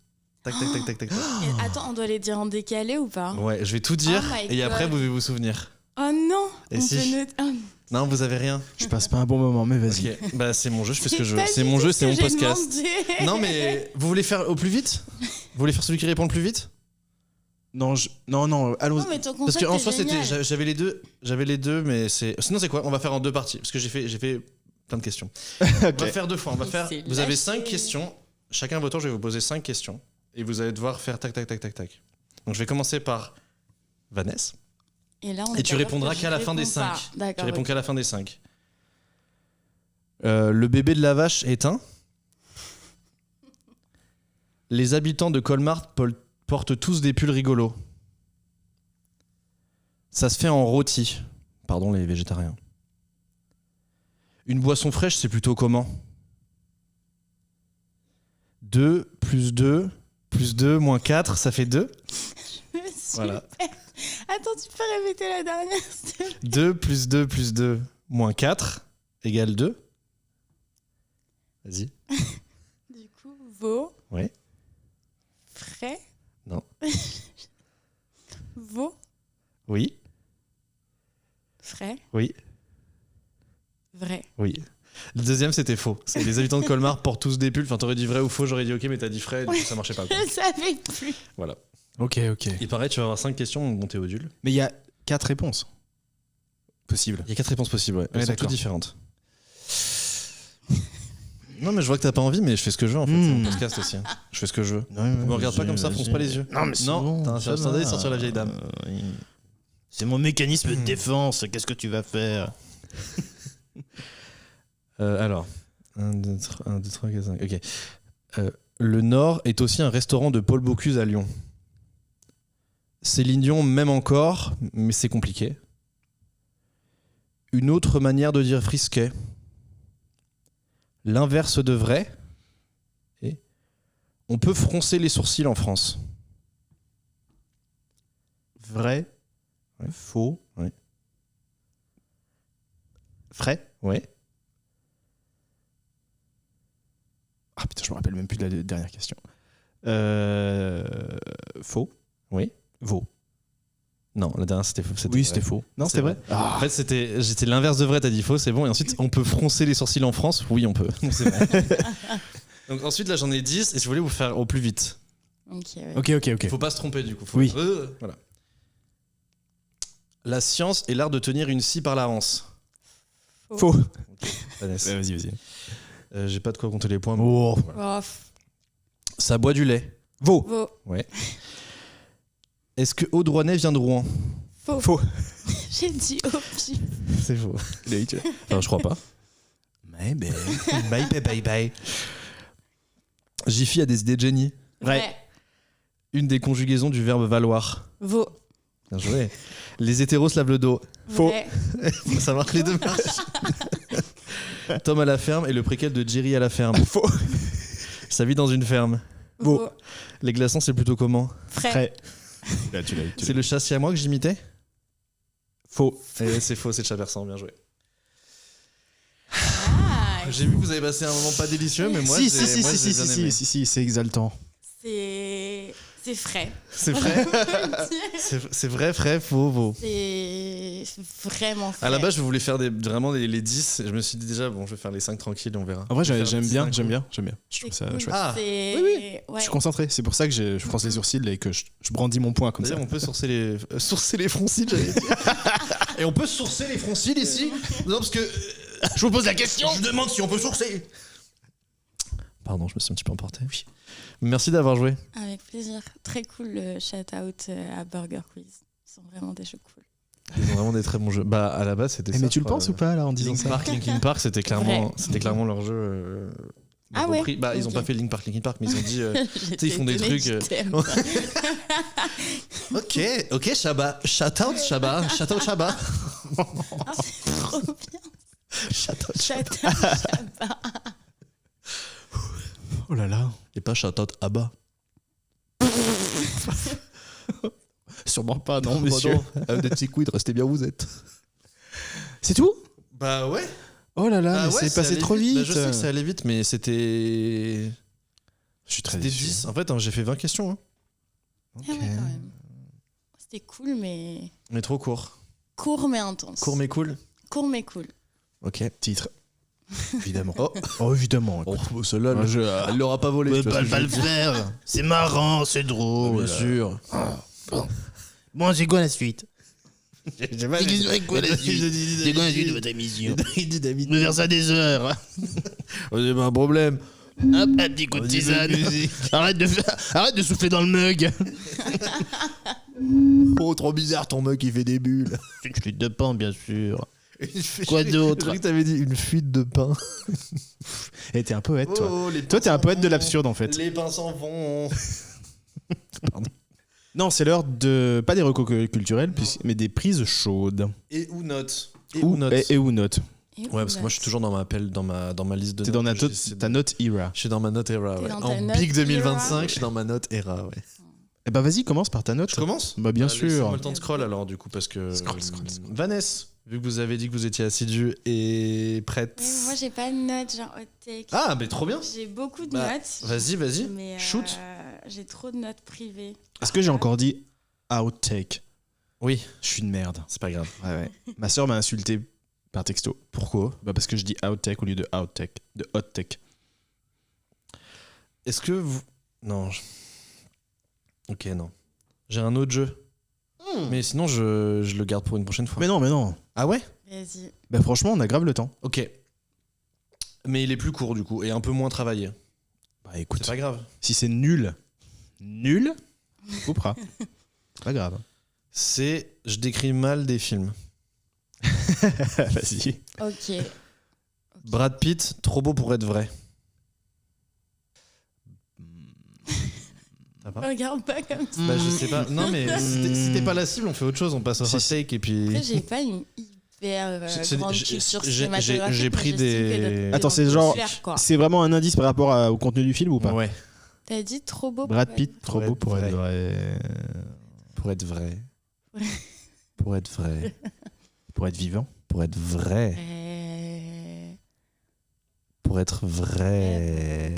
S3: Tac, tac, tac, tac, tac. tac.
S2: Et attends, on doit les dire en décalé ou pas?
S3: Ouais, je vais tout dire
S2: Oh my
S3: et après,
S2: God.
S3: vous devez vous souvenir.
S2: Oh non.
S3: Et
S2: on
S3: si
S2: peut noter- Ah,
S3: Non, vous avez rien.
S1: Je passe pas un bon moment, mais vas-y.
S3: Ok, bah c'est mon jeu, je fais ce que
S2: c'est
S3: je veux.
S2: pas
S3: C'est
S2: du
S3: mon
S2: tout
S3: jeu,
S2: ce
S3: c'est
S2: que
S3: mon
S2: j'ai
S3: podcast.
S2: demandé.
S3: Non, mais vous voulez faire au plus vite? Vous voulez faire celui qui répond le plus vite?
S1: Non, allons.
S2: Non, mais ton
S3: Parce
S2: concept
S3: que en
S2: est
S3: soi,
S2: génial.
S3: j'avais les deux, mais c'est. Sinon, c'est quoi? On va faire en deux parties, parce que j'ai fait plein de questions. On va faire deux fois. On va
S2: Il
S3: faire.
S2: s'est
S3: Vous avez
S2: lâché.
S3: 5 questions. Chacun à votre tour, je vais vous poser 5 questions et vous allez devoir faire tac, tac, tac, tac, tac. Donc, je vais commencer par Vanessa.
S2: Et là, on
S3: Et
S2: est
S3: tu
S2: d'accord
S3: répondras
S2: que
S3: qu'à la
S2: je
S3: fin des
S2: réponds
S3: 5.
S2: pas.
S3: Tu
S2: D'accord.
S3: réponds
S2: ok.
S3: qu'à la fin des 5. Le bébé de la vache éteint. Les habitants de Colmar portent tous des pulls rigolos. Ça se fait en rôti. Pardon les végétariens. Une boisson fraîche, c'est plutôt comment? 2 plus 2 plus 2 moins 4, ça fait 2.
S2: Je me suis
S3: Voilà.
S2: perdue. Attends, tu peux répéter la dernière, s'il te plaît?
S3: 2 plus 2 plus 2 moins 4 égale 2. Vas-y.
S2: Du coup, veau.
S3: Ouais.
S2: Frais.
S3: Non.
S2: Veau.
S3: Oui.
S2: Frais.
S3: Oui.
S2: Vrai.
S3: Oui. Le deuxième, c'était faux. C'est les habitants de Colmar portent tous des pulls. Enfin, t'aurais dit vrai ou faux, j'aurais dit ok, mais t'as dit frais, du coup, ça marchait pas. Quoi.
S2: Je savais plus.
S3: Voilà.
S1: Ok.
S3: Et pareil, tu vas avoir 5 questions, mon Théodule.
S1: Mais il y a 4 réponses possibles.
S3: Il y a 4 réponses possibles, ouais. Elles
S1: Ouais,
S3: sont
S1: d'accord.
S3: toutes différentes. Non, mais je vois que t'as pas envie, mais je fais ce que je veux en fait. C'est mon podcast aussi. Hein. Je fais ce que je veux. Me regarde pas comme ça, fronce pas les yeux.
S1: Non, mais c'est
S3: Non,
S1: bon,
S3: t'as
S1: ça
S3: intérêt
S1: va.
S3: de sortir la vieille dame.
S1: C'est mon mécanisme de défense. Qu'est-ce que tu vas faire?
S3: Alors, 1, 2, 3, 4, 5. Ok. Le Nord est aussi un restaurant de Paul Bocuse à Lyon. Céline Dion m'aime encore, mais c'est compliqué. Une autre manière de dire frisquet. L'inverse de vrai. Et on peut froncer les sourcils en France.
S1: Vrai,
S3: Ouais.
S1: faux,
S3: Ouais.
S1: frais.
S3: Ouais.
S1: Ah putain, je me rappelle même plus de la dernière question. Faux,
S3: Oui.
S1: veau.
S3: Non, la dernière c'était faux.
S1: Oui, c'était faux. Non,
S3: C'est
S1: c'était vrai.
S3: En fait, j'étais l'inverse de vrai, t'as dit faux, c'est bon. Et ensuite, on peut froncer les sourcils en France? Oui, on peut. C'est vrai. Donc ensuite, là, j'en ai 10 et je voulais vous faire au plus vite.
S2: Ok, ouais.
S1: Ok.
S3: Faut pas se tromper du coup.
S1: Oui.
S3: Voilà. La science est l'art de tenir une scie par la hanse.
S1: Faux.
S3: Vanessa.
S1: Vas-y.
S3: J'ai pas de quoi compter les points. mais-
S1: Oh.
S2: Oh,
S3: Ça boit du lait.
S1: Veau.
S2: veau.
S3: Ouais. Est-ce que Audrouanet vient de Rouen?
S2: Faux.
S1: Faux.
S2: J'ai dit au pif.
S3: C'est faux. Enfin, je crois pas.
S1: Maybe.
S3: Bye. Jiffy a des idées de génie.
S1: Vrai.
S3: Une des conjugaisons du verbe valoir.
S2: Veau.
S3: Bien joué. Les hétéros se lavent le dos.
S1: Faux.
S2: Vrai.
S3: Ça marque les deux marches. Tom à la ferme et le préquel de Jerry à la ferme.
S1: Faux.
S3: Sa vie dans une ferme.
S1: Faux.
S3: Les glaçons, c'est plutôt comment?
S2: Frais.
S1: Frais. Là, tu l'as eu.
S3: C'est le chat siamois que j'imitais?
S1: Faux.
S3: C'est faux, c'est le chat persan, bien joué.
S2: Ah,
S3: J'ai vu que vous avez passé un moment pas délicieux, mais moi,
S1: si,
S3: j'ai
S1: si,
S3: moi,
S1: si,
S3: j'ai
S1: si,
S3: bien
S1: si,
S3: aimé.
S1: si, c'est exaltant.
S2: c'est frais.
S3: C'est vrai? C'est vrai, frais, faux, faux.
S2: C'est vraiment frais.
S3: À la base, je voulais faire vraiment les 10. Et je me suis dit déjà, bon, je vais faire les 5 tranquilles, on verra.
S1: En vrai,
S3: Je vais faire
S1: j'aime
S3: 10
S1: bien,
S3: d'un
S1: j'aime
S3: coup.
S1: bien, j'aime bien. Je trouve ça
S2: cool.
S1: chouette.
S3: Ah.
S2: C'est...
S1: Oui,
S2: Ouais.
S1: Je suis concentré, c'est pour ça que je fronce les sourcils et que je brandis mon poing comme ça.
S3: D'ailleurs, on peut sourcer les froncils, j'allais dire. Et on peut sourcer les froncils ici? Non, parce que
S1: Je vous pose la question.
S3: je demande si on peut sourcer. Pardon, je me suis un petit peu emporté. Oui. Merci d'avoir joué.
S2: Avec plaisir. Très cool le shout-out à Burger Quiz. Ils sont vraiment des jeux cool.
S3: Ils ont vraiment des très bons jeux. Bah, à la base, c'était ça.
S1: Mais tu
S3: je
S1: le
S3: crois.
S1: penses ou pas là en disant
S3: Linkin Park, c'était clairement
S2: Vrai.
S3: leur jeu.
S2: Ah ouais.
S3: repris. Bah, ils ont
S2: Ok.
S3: pas fait Linkin Park, mais ils ont dit.
S2: Ils
S3: font des trucs, Ok, Shabba. Shout-out Shabba.
S2: Ah, c'est trop bien.
S3: Shout-out
S2: Shout-out Shabba.
S1: Oh là là.
S3: Et pas shout-out Abba.
S1: Sûrement pas, non,
S3: Bah
S1: monsieur.
S3: non. Des petits quid, restez bien où vous êtes.
S1: C'est tout?
S3: Bah ouais.
S1: Oh là là,
S3: Bah
S1: mais
S3: ouais,
S1: c'est passé
S3: allé
S1: trop vite.
S3: Bah, je sais que ça allait vite, mais c'était.
S1: Je suis très
S3: C'était
S1: déçu.
S3: 10. En fait, hein, j'ai fait 20 questions. Hein.
S2: Ah ouais, quand même. C'était cool, mais...
S3: Mais trop court.
S2: Court, mais intense.
S3: Court mais cool.
S2: Court, mais cool.
S3: Ok.
S1: Titre. Évidemment.
S3: Oh.
S1: Oh, évidemment.
S3: Oh, celle-là,
S1: Un jeu,
S3: elle l'aura pas volé. tu vois ce que je veux dire.
S1: faire. C'est marrant, c'est drôle.
S3: Bien sûr.
S1: Bon, c'est quoi la suite?
S3: J'ai pas
S1: C'est quoi la suite de votre émission? Me faire ça des heures.
S3: C'est pas un problème.
S1: Hop, un petit coup de tisane. Arrête de souffler dans le mug.
S3: Oh, trop bizarre ton mug qui fait des bulles.
S1: Une flûte de pain, bien sûr.
S3: Quoi
S1: d'autre?
S3: Je croyais que t'avais dit une fuite de pain.
S1: Et t'es un poète, toi.
S3: Oh,
S1: Toi, t'es un poète de l'absurde, en fait.
S3: Les pains s'en vont.
S1: Non, c'est l'heure de... Pas des recos culturels, mais des prises chaudes.
S3: Et ou notes.
S1: Et ou notes.
S2: Et
S3: Ouais, parce que moi je suis toujours dans ma liste de
S1: T'es dans
S3: notes.
S1: ta note era.
S3: Je suis dans ma note era,
S2: T'es
S3: ouais.
S2: dans ta
S3: En
S2: note
S3: Big 2025,
S2: era.
S3: je suis dans ma note era, ouais.
S1: Eh ben vas-y, commence par ta note.
S3: Je commence?
S1: Bah bien
S3: Laissez-moi
S1: sûr.
S3: le temps de scroll alors du coup parce que...
S1: Scroll.
S3: Vanessa, vu que vous avez dit que vous étiez assidue et prête...
S2: Mais moi, j'ai pas de notes, genre hot take.
S3: Ah, mais trop bien.
S2: J'ai beaucoup de
S3: Bah,
S2: notes.
S3: vas-y,
S2: Mais
S3: shoot.
S2: j'ai trop de notes privées.
S1: Est-ce que j'ai encore dit outtake?
S3: Oui,
S1: Je suis une merde.
S3: c'est pas grave.
S1: Ouais. Ma sœur m'a insulté par texto.
S3: Pourquoi?
S1: Bah parce que je dis outtake au lieu de outtake, de hot take.
S3: Est-ce que vous... Non. Ok, non. J'ai un autre jeu. Mais sinon, je le garde pour une prochaine fois.
S1: Mais non.
S3: Ah ouais?
S2: Vas-y.
S1: Bah franchement, on a grave le temps.
S3: Ok. Mais il est plus court du coup et un peu moins travaillé.
S1: Bah
S3: C'est
S1: écoute,
S3: pas grave.
S1: si c'est nul, on coupera. C'est pas grave.
S3: C'est... Je décris mal des films.
S1: Vas-y.
S2: Ok.
S3: Brad Pitt, trop beau pour être vrai. Ça va?
S2: Regarde pas comme ça.
S3: Bah je sais pas. Non mais si t'es pas la cible, on fait autre chose, on passe au hot take et puis...
S2: Après, j'ai pas une hyper
S3: C'est-
S2: grande
S3: j'ai-
S2: culture
S3: j'ai-
S2: cinématographique.
S3: j'ai pris
S2: mais j'estime
S3: des-
S2: que d'autres
S1: Attends,
S2: gens
S1: c'est
S2: peuvent
S1: genre-
S2: le faire, quoi.
S1: C'est vraiment un indice par rapport au contenu du film ou pas?
S3: Ouais.
S2: T'as dit trop beau.
S1: Brad
S2: pour
S1: Pitt, trop beau pour être vrai.
S3: Pour être vrai.
S2: Ouais.
S3: Pour être vrai.
S1: Pour être vivant.
S3: Pour être vrai.
S2: être-
S3: Pour être vrai.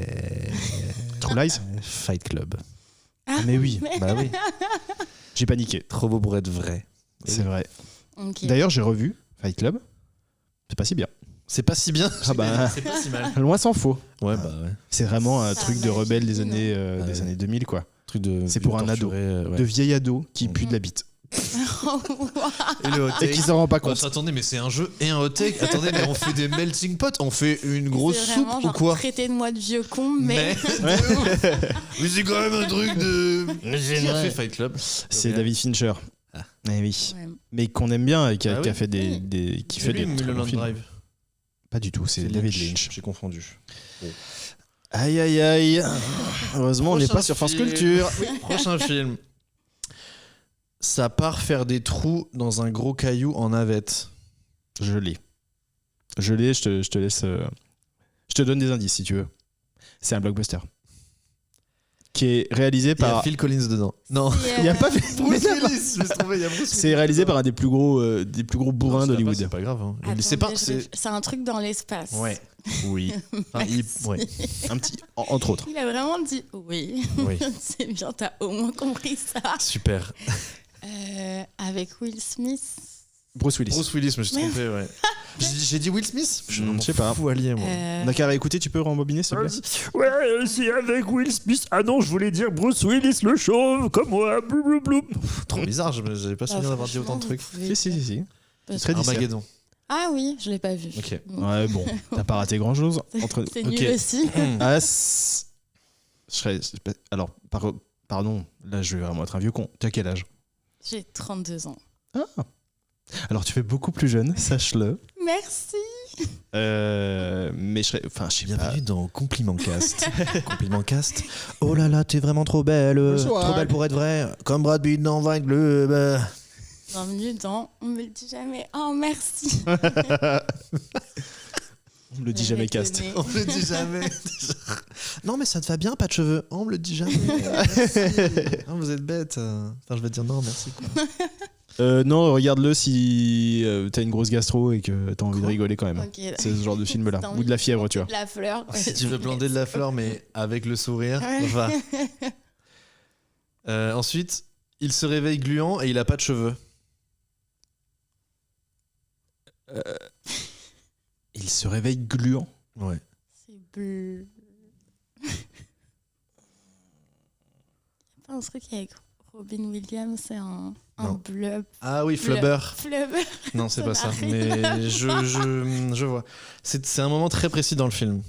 S1: True Lies.
S3: Fight Club.
S1: Ah, mais oui,
S3: Bah oui.
S1: j'ai paniqué.
S3: Trop beau pour être vrai.
S1: C'est vrai.
S2: Ok.
S1: D'ailleurs, j'ai revu Fight Club. C'est pas si bien.
S3: C'est pas si bien.
S1: Ah bah.
S3: C'est pas si mal.
S1: Loin s'en faut.
S3: Ouais, bah ouais.
S1: C'est vraiment un
S2: Ça
S1: truc de
S2: m'a
S1: rebelle
S2: gêné,
S1: des années,
S3: Ah ouais.
S1: des années 2000, quoi.
S3: Truc de.
S1: C'est pour un ado.
S3: Ouais.
S1: De vieil ado qui pue de la bite.
S3: Et le hot
S1: Et qui s'en rend pas compte.
S3: Attendez, mais c'est un jeu et un hot take. Attendez, mais on fait des melting pot. On fait une grosse
S2: C'est
S3: soupe
S2: vraiment
S3: ou
S2: genre,
S3: quoi?
S2: traitez de moi de vieux con, mais.
S3: Mais c'est quand même un truc de. Qui a fait Fight Club?
S1: C'est
S3: Ok.
S1: David Fincher.
S3: Ah.
S1: Eh oui.
S2: Ouais.
S1: Mais qu'on aime bien et qui a,
S3: Ah
S1: qui a
S3: oui.
S1: fait qui fait des très bons
S3: Mulholland
S1: films.
S3: Drive.
S1: Pas du tout, c'est David Lynch.
S3: J'ai confondu.
S1: Aïe aïe aïe. Heureusement, on n'est
S3: Prochain
S1: pas sur France
S3: film.
S1: Culture.
S3: Oui, prochain film. Ça part faire des trous dans un gros caillou en navette.
S1: Je l'ai. Je te laisse. Je te donne des indices si tu veux. C'est un blockbuster. Qui est réalisé
S3: Il y a
S1: par.
S3: Phil Collins dedans. Non.
S1: Il n'y a pas.
S3: Bruce Willis, je me suis trompé, il y a Bruce Willis.
S1: C'est réalisé par un des plus gros bourrins
S3: Non,
S1: d'Hollywood.
S3: C'est pas grave. Hein.
S2: Attendez,
S3: C'est pas.
S2: c'est un truc dans l'espace.
S3: Ouais. Oui. Enfin, ouais.
S1: Un petit. Entre autres.
S2: Il a vraiment dit oui.
S3: Oui.
S2: C'est bien, t'as au moins compris ça.
S3: Super.
S2: Avec Will Smith.
S1: Bruce Willis.
S3: Bruce Willis, je me suis trompé, ouais. J'ai dit Will Smith.
S1: Je sais pas.
S3: Fou allié, moi.
S1: On a qu'à réécouter, tu peux rembobiner s'il te plaît.
S7: Ouais, c'est avec Will Smith. Ah non, je voulais dire Bruce Willis le chauve, comme moi. Blou, blou, blou.
S3: Trop bizarre, j'avais pas souvenir d'avoir dit autant de trucs.
S1: Si. C'est très difficile.
S3: Armageddon.
S2: Ah oui, je l'ai pas vu.
S3: Ok.
S1: Ouais, bon, t'as pas raté grand chose.
S2: C'est nul aussi.
S1: Alors, pardon, là je vais vraiment être un vieux con. Tu as quel âge?
S2: J'ai 32 ans.
S1: Alors tu fais beaucoup plus jeune, sache-le.
S2: Merci.
S1: Mais je sais pas.
S3: Bienvenue dans Compliment Cast. Compliment Cast. Oh là là, t'es vraiment trop belle.
S1: Bonsoir.
S3: Trop belle pour être vraie. Comme Brad Pitt dans Fight Club.
S2: Bienvenue dans On me le dit jamais. Oh, merci.
S1: On me le dit jamais, Cast.
S3: On me le dit jamais. Non, mais ça te va bien, pas de cheveux. On me le dit jamais. Non, vous êtes bête. Enfin, je vais te dire non, merci. Quoi.
S1: Non, regarde-le si t'as une grosse gastro et que t'as envie de rigoler quand même.
S2: Ok.
S1: C'est ce genre de film-là.
S2: T'as
S1: Ou de la fièvre, tu vois.
S2: De la fleur.
S3: Si tu veux planter de la fleur, mais avec le sourire,
S2: Ouais.
S3: va. Ensuite, il se réveille gluant et il a pas de cheveux.
S1: Il se réveille gluant.
S3: Ouais.
S2: C'est bleu. Pas un truc avec Robin Williams, c'est un
S3: Non.
S2: blub.
S3: Ah oui, Flubber.
S2: Flubber.
S3: Non, c'est
S2: Ça
S3: pas
S2: n'a
S3: ça.
S2: rien à
S3: Mais je vois. C'est un moment très précis dans le film.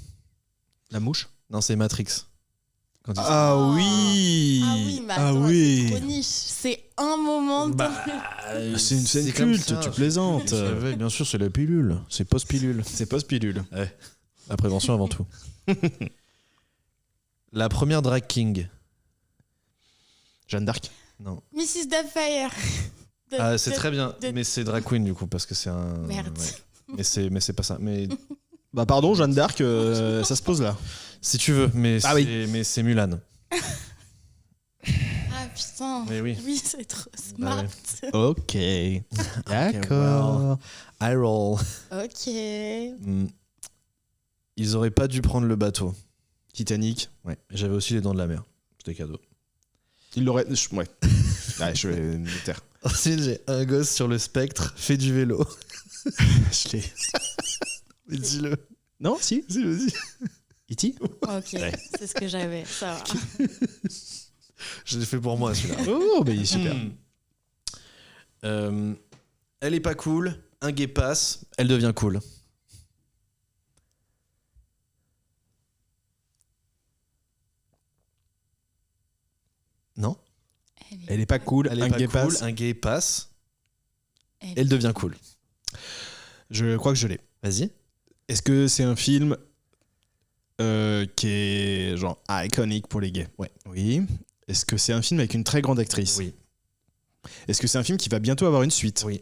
S1: La mouche.
S3: Non, c'est Matrix. Quand il-
S1: Ah oui.
S2: Ah oui, mais attends, c'est trop niche. C'est un moment dans le...
S1: C'est une scène
S3: comme
S1: culte,
S3: ça.
S1: tu plaisantes.
S3: Bien sûr, c'est la pilule. C'est post-pilule.
S1: C'est post-pilule.
S3: Ouais. La prévention avant tout. La première drag king.
S1: Jeanne d'Arc.
S3: Non.
S2: Mrs. Doubtfire.
S3: Ah, c'est très bien,
S2: de-
S3: mais c'est drag queen du coup parce que c'est un.
S2: Merde.
S3: Ouais. Mais c'est pas ça. Mais
S1: Bah pardon, Jeanne d'Arc, ça se pose là.
S3: si tu veux, mais
S1: Ah
S3: mais c'est Mulan.
S2: Ah putain.
S3: Mais oui.
S2: Oui, c'est trop smart.
S1: Ok.
S3: D'accord. I roll.
S2: Ok.
S3: Ils auraient pas dû prendre le bateau.
S1: Titanic.
S3: Ouais. J'avais aussi les dents de la mer. C'était cadeau.
S1: Il l'aurait. Ouais. Ouais, je vais me taire.
S3: Ensuite, j'ai un gosse sur le spectre, fait du vélo.
S1: Je l'ai.
S3: Mais dis-le.
S1: Non, si.
S3: Si, vas-y.
S1: E.T.
S2: Ok, c'est ce que j'avais. Ça va.
S3: Je l'ai fait pour moi celui-là.
S1: Oh, bah il est super.
S3: Elle est pas cool, un gay passe, elle devient cool. Non?
S1: Elle est pas cool,
S3: Elle est
S1: un
S3: pas
S1: gay
S3: cool,
S1: passe.
S3: un gay passe, elle devient cool.
S1: Je crois que je l'ai.
S3: Vas-y.
S1: Est-ce que c'est un film qui est genre iconique pour les gays?
S3: Ouais.
S1: Oui. Est-ce que c'est un film avec une très grande actrice?
S3: Oui.
S1: Est-ce que c'est un film qui va bientôt avoir une suite?
S3: Oui.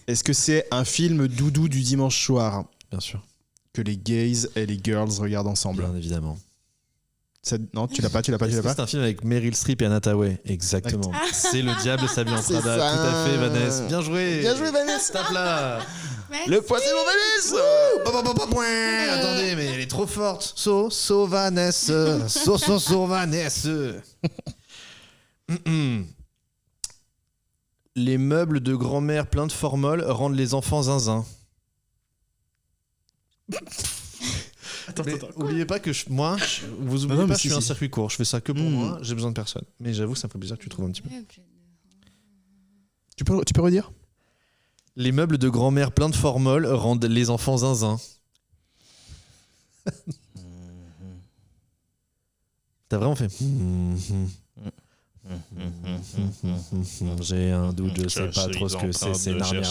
S1: Est-ce que c'est un film doudou du dimanche soir
S3: Bien sûr.
S1: que les gays et les girls regardent ensemble?
S3: Bien évidemment.
S1: Non, tu l'as pas.
S3: Est-ce que c'est un film avec Meryl Streep et Anna Hathaway? Exactement. C'est Le Diable s'habille en
S1: C'est
S3: Prada.
S1: ça.
S3: Tout à fait, Vanessa. Bien joué.
S1: Bien joué, Vanessa.
S3: Tape là.
S2: Merci.
S1: Le point, c'est mon Vanessa.
S3: Attendez, mais elle est trop forte. So Vanessa. So Vanessa. Les meubles de grand-mère pleins de formol rendent les enfants zinzin. Mais oubliez pas que vous oubliez
S1: non, mais
S3: pas, je
S1: si,
S3: suis un
S1: si.
S3: circuit court. Je fais ça que pour moi. J'ai besoin de personne. Mais j'avoue, ça me fait plaisir que tu trouves un petit peu.
S1: Tu peux redire?
S3: Les meubles de grand-mère pleins de formol rendent les enfants zinzin. T'as vraiment fait. J'ai un doute, je sais pas trop ce que c'est Narnia.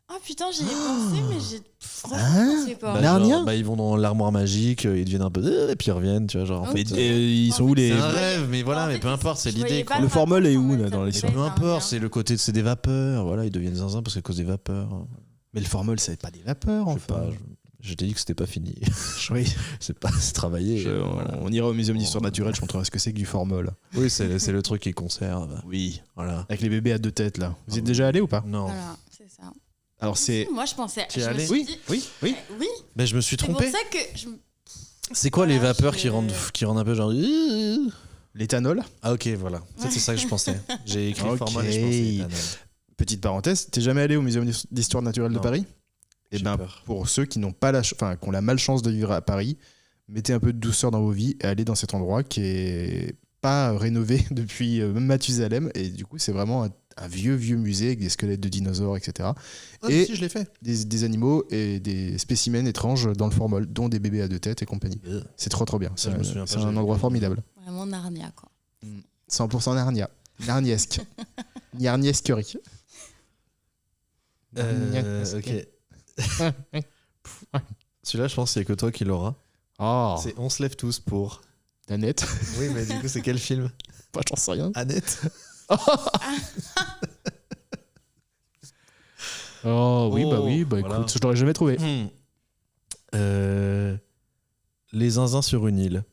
S2: Oh putain, j'y ai pensé, mais franchement, je sais pas.
S3: Bah,
S1: Narnia
S3: genre, ils vont dans l'armoire magique, ils deviennent un peu et puis ils reviennent, tu vois, genre.
S2: Ok.
S1: Mais ils sont où les.
S3: C'est un rêve, mais voilà,
S2: En
S3: mais
S2: fait,
S3: peu importe, c'est
S2: je voyais
S3: l'idée.
S2: pas
S3: quoi.
S1: Le formol est où,
S2: rapport,
S1: là,
S2: ça
S1: dans
S2: me
S1: l'histoire
S2: fait
S3: Peu
S2: Narnia.
S3: importe, c'est le côté, c'est des vapeurs, voilà, ils deviennent zinzin parce qu'à cause des vapeurs.
S1: Mais le formol, ça va être pas des vapeurs,
S3: Je sais
S1: enfin.
S3: pas, je t'ai dit que c'était pas fini.
S1: Oui.
S3: c'est travaillé. Voilà.
S1: On ira au muséum d'histoire naturelle, je montrerai ce que c'est que du formol.
S3: Oui, c'est le truc qui conserve.
S1: Oui.
S3: Voilà.
S1: Avec les bébés à 2 têtes, là. Vous êtes déjà allé ou pas?
S3: Non.
S2: Voilà, c'est ça.
S1: Alors, c'est.
S2: Moi, je pensais.
S3: Tu y es
S2: je me
S3: allé
S2: suis
S1: Oui,
S2: dit-
S1: oui, oui.
S2: Oui,
S3: Mais je me suis
S2: c'est pour
S3: trompé.
S2: ça que
S3: C'est quoi les
S2: Voilà,
S3: vapeurs
S2: je-
S3: qui rendent un peu genre.
S1: L'éthanol.
S3: Ah, ok, voilà. C'est ça que je pensais. J'ai écrit
S1: Ok.
S3: formol et je pensais éthanol.
S1: Petite parenthèse, t'es jamais allé au muséum d'histoire naturelle de
S3: Non.
S1: Paris? Eh
S3: J'ai
S1: ben,
S3: peur.
S1: pour ceux qui n'ont pas qui ont la malchance de vivre à Paris, mettez un peu de douceur dans vos vies et allez dans cet endroit qui est pas rénové depuis Mathusalem, et du coup c'est vraiment un vieux musée avec des squelettes de dinosaures, etc.
S3: Ah,
S1: Et-
S3: si, je l'ai fait.
S1: Des animaux et des spécimens étranges dans le formol, dont des bébés à 2 têtes et compagnie. C'est trop bien.
S3: Ça, je me souviens pas,
S1: C'est un
S3: j'avais
S1: endroit
S3: vu.
S1: formidable.
S2: vraiment Narnia, quoi.
S1: 100% Narnia. Narniesque. Narniesquerie.
S3: Ok. Celui-là, je pense qu'il n'y a que toi qui l'aura.
S1: Oh,
S3: C'est On se lève tous pour.
S1: Annette.
S3: Oui, mais du coup, c'est quel film?
S1: Bah, j'en sais rien.
S3: Annette.
S1: Oh oui, bah
S3: Oh,
S1: oui, bah
S3: voilà.
S1: écoute, je l'aurais jamais trouvé.
S3: Les zinzins sur une île.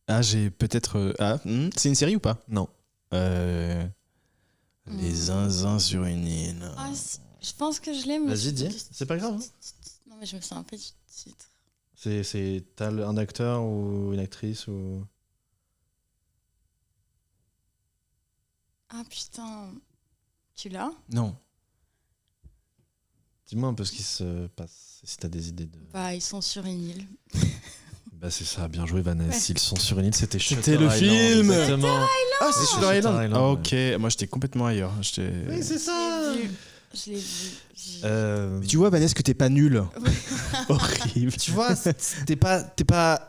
S1: Ah, j'ai peut-être. C'est une série ou pas?
S3: Non.
S1: Les zinzins sur une île.
S2: Ah, je pense que je l'aime.
S3: Vas-y, dis. C'est pas grave. Hein.
S2: Non, mais je me souviens un peu du titre.
S3: T'as un acteur ou une actrice ou.
S2: Ah putain. Tu l'as?
S1: Non.
S3: Dis-moi un peu ce qui se passe, si t'as des idées de.
S2: Bah, ils sont sur une île.
S3: Bah, c'est ça, bien joué, Vanessa. Ils sont sur une île, c'était
S1: C'était
S3: Shutter
S1: le
S3: Island,
S1: film.
S3: Exactement.
S1: Ah,
S3: c'est Shutter Island.
S1: Ah, ok, moi j'étais complètement ailleurs.
S3: Oui, c'est ça.
S2: Je l'ai vu.
S1: Mais tu vois, Vanessa, que t'es pas nul. Horrible.
S3: Tu vois, t'es pas.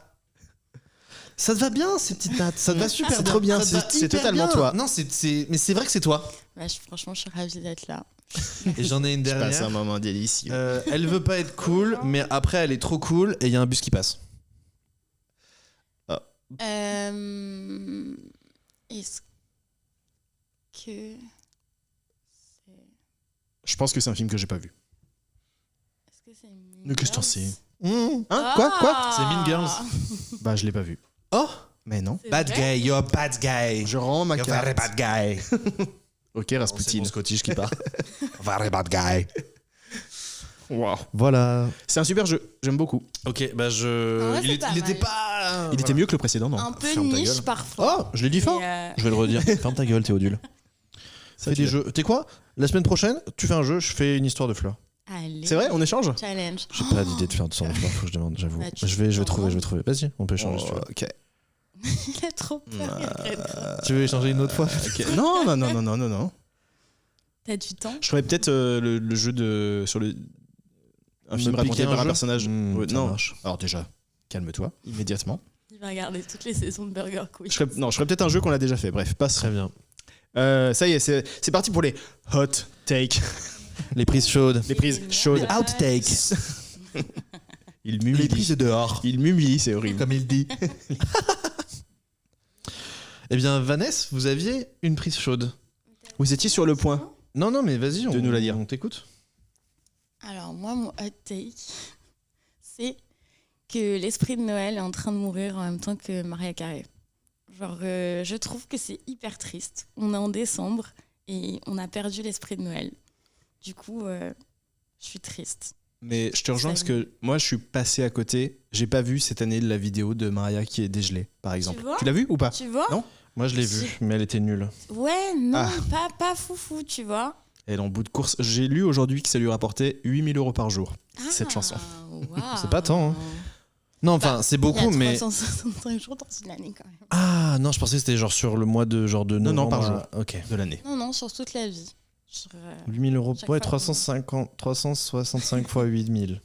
S3: Ça te va bien, ces petites nattes. Ça te va super
S1: C'est
S3: bien.
S1: trop bien,
S3: Ça te va
S1: c'est
S3: hyper
S1: totalement
S3: bien.
S1: toi.
S3: Non, mais c'est vrai que c'est toi.
S2: Bah, franchement, je suis ravie d'être là.
S3: Et j'en ai une
S1: Je passe un
S3: dernière.
S1: moment délicieux.
S3: Elle veut pas être cool, mais après elle est trop cool et il y a un bus qui passe.
S2: Est-ce que
S1: Je pense que c'est un film que j'ai pas vu.
S2: c'est Mean
S1: Mais qu'est-ce que t'en
S2: Girls?
S1: sais Hein? Quoi
S2: Ah.
S3: C'est Mean Girls.
S1: Bah, je l'ai pas vu.
S3: Oh,
S1: Mais non.
S2: C'est
S3: bad
S2: vrai?
S3: guy, you're a bad guy.
S1: Je rends ma
S3: You're
S1: carte.
S3: very bad guy.
S1: Ok,
S3: C'est
S1: Rasputin.
S3: mon Scottish qui part. Very bad guy.
S1: Wow.
S3: Voilà.
S1: C'est un super jeu. J'aime beaucoup.
S3: Ok, bah
S2: Ah ouais,
S3: il
S2: c'est pas
S3: était
S2: mal.
S3: pas.
S1: Il était mieux que le précédent, non?
S2: Un peu
S3: Ferme ta
S2: niche
S3: gueule.
S2: parfois.
S3: Oh, je l'ai dit fort.
S2: Mais,
S3: Je vais le redire. Ferme ta gueule, Théodule. Fais des jeux. T'es quoi? La semaine prochaine, tu fais un jeu, je fais une histoire de fleurs.
S2: allez.
S1: C'est vrai, on échange?
S2: Challenge.
S3: J'ai pas d'idée de faire de fleurs, faut que je demande, j'avoue.
S2: Bah, tu
S3: Je vais
S2: peux
S3: trouver.
S2: t'en
S3: Vas-y, on peut échanger si tu veux.
S1: Ok.
S2: Il a trop peur. il regrette.
S3: Tu veux échanger une autre fois?
S1: Ok. Non, non, non, non, non, non, non.
S2: T'as du temps?
S1: Je ferais peut-être le jeu de sur le un
S3: Me
S1: film
S3: piquer
S1: raconté
S3: un
S1: par un
S3: jeu
S1: personnage. Ouais,
S3: ça
S1: non.
S3: marche.
S1: Alors déjà, calme-toi immédiatement.
S2: Il va regarder toutes les saisons de Burger Quiz.
S1: Je ferais peut-être un jeu qu'on a déjà fait. Bref, passe.
S3: Très bien.
S1: Ça y est, c'est parti pour les hot takes,
S3: Les prises chaudes.
S1: les prises chaudes.
S3: Outtakes.
S1: Il
S3: Les
S1: m'humilie.
S3: prises dehors.
S1: Il m'humilie, c'est horrible.
S3: Comme il dit. Eh bien, Vanessa, vous aviez une prise chaude.
S1: Vous étiez sur le point.
S3: Non, non, mais vas-y,
S1: De nous la dire.
S3: On t'écoute.
S2: Alors moi, mon hot take, c'est que l'esprit de Noël est en train de mourir en même temps que Mariah Carey. Genre, je trouve que c'est hyper triste. On est en décembre et on a perdu l'esprit de Noël. Du coup, je suis triste.
S1: Mais je te rejoins parce que moi, je suis passé à côté. J'ai pas vu cette année la vidéo de Mariah qui est dégelée, par exemple.
S2: vois
S1: Tu l'as vu ou pas?
S2: Tu vois?
S1: Non.
S3: Moi, je l'ai vue, mais elle était nulle.
S2: Ouais, non,
S1: Ah.
S2: pas foufou, tu vois.
S1: Elle est en bout de course. J'ai lu aujourd'hui que ça lui rapportait 8 000 € par jour, cette chanson.
S2: Waouh.
S3: C'est pas tant, hein. Non, enfin, c'est beaucoup,
S2: Il y a
S3: mais.
S2: 365 jours dans une année quand même.
S3: Ah, non, je pensais que c'était genre sur le mois de
S1: Non,
S3: novembre.
S1: par jour.
S3: Ok.
S1: De l'année.
S2: Non, non, sur toute la vie. Sur,
S3: 8 000 €.
S2: Chaque
S3: Ouais,
S2: fois,
S3: 365 fois 8 000.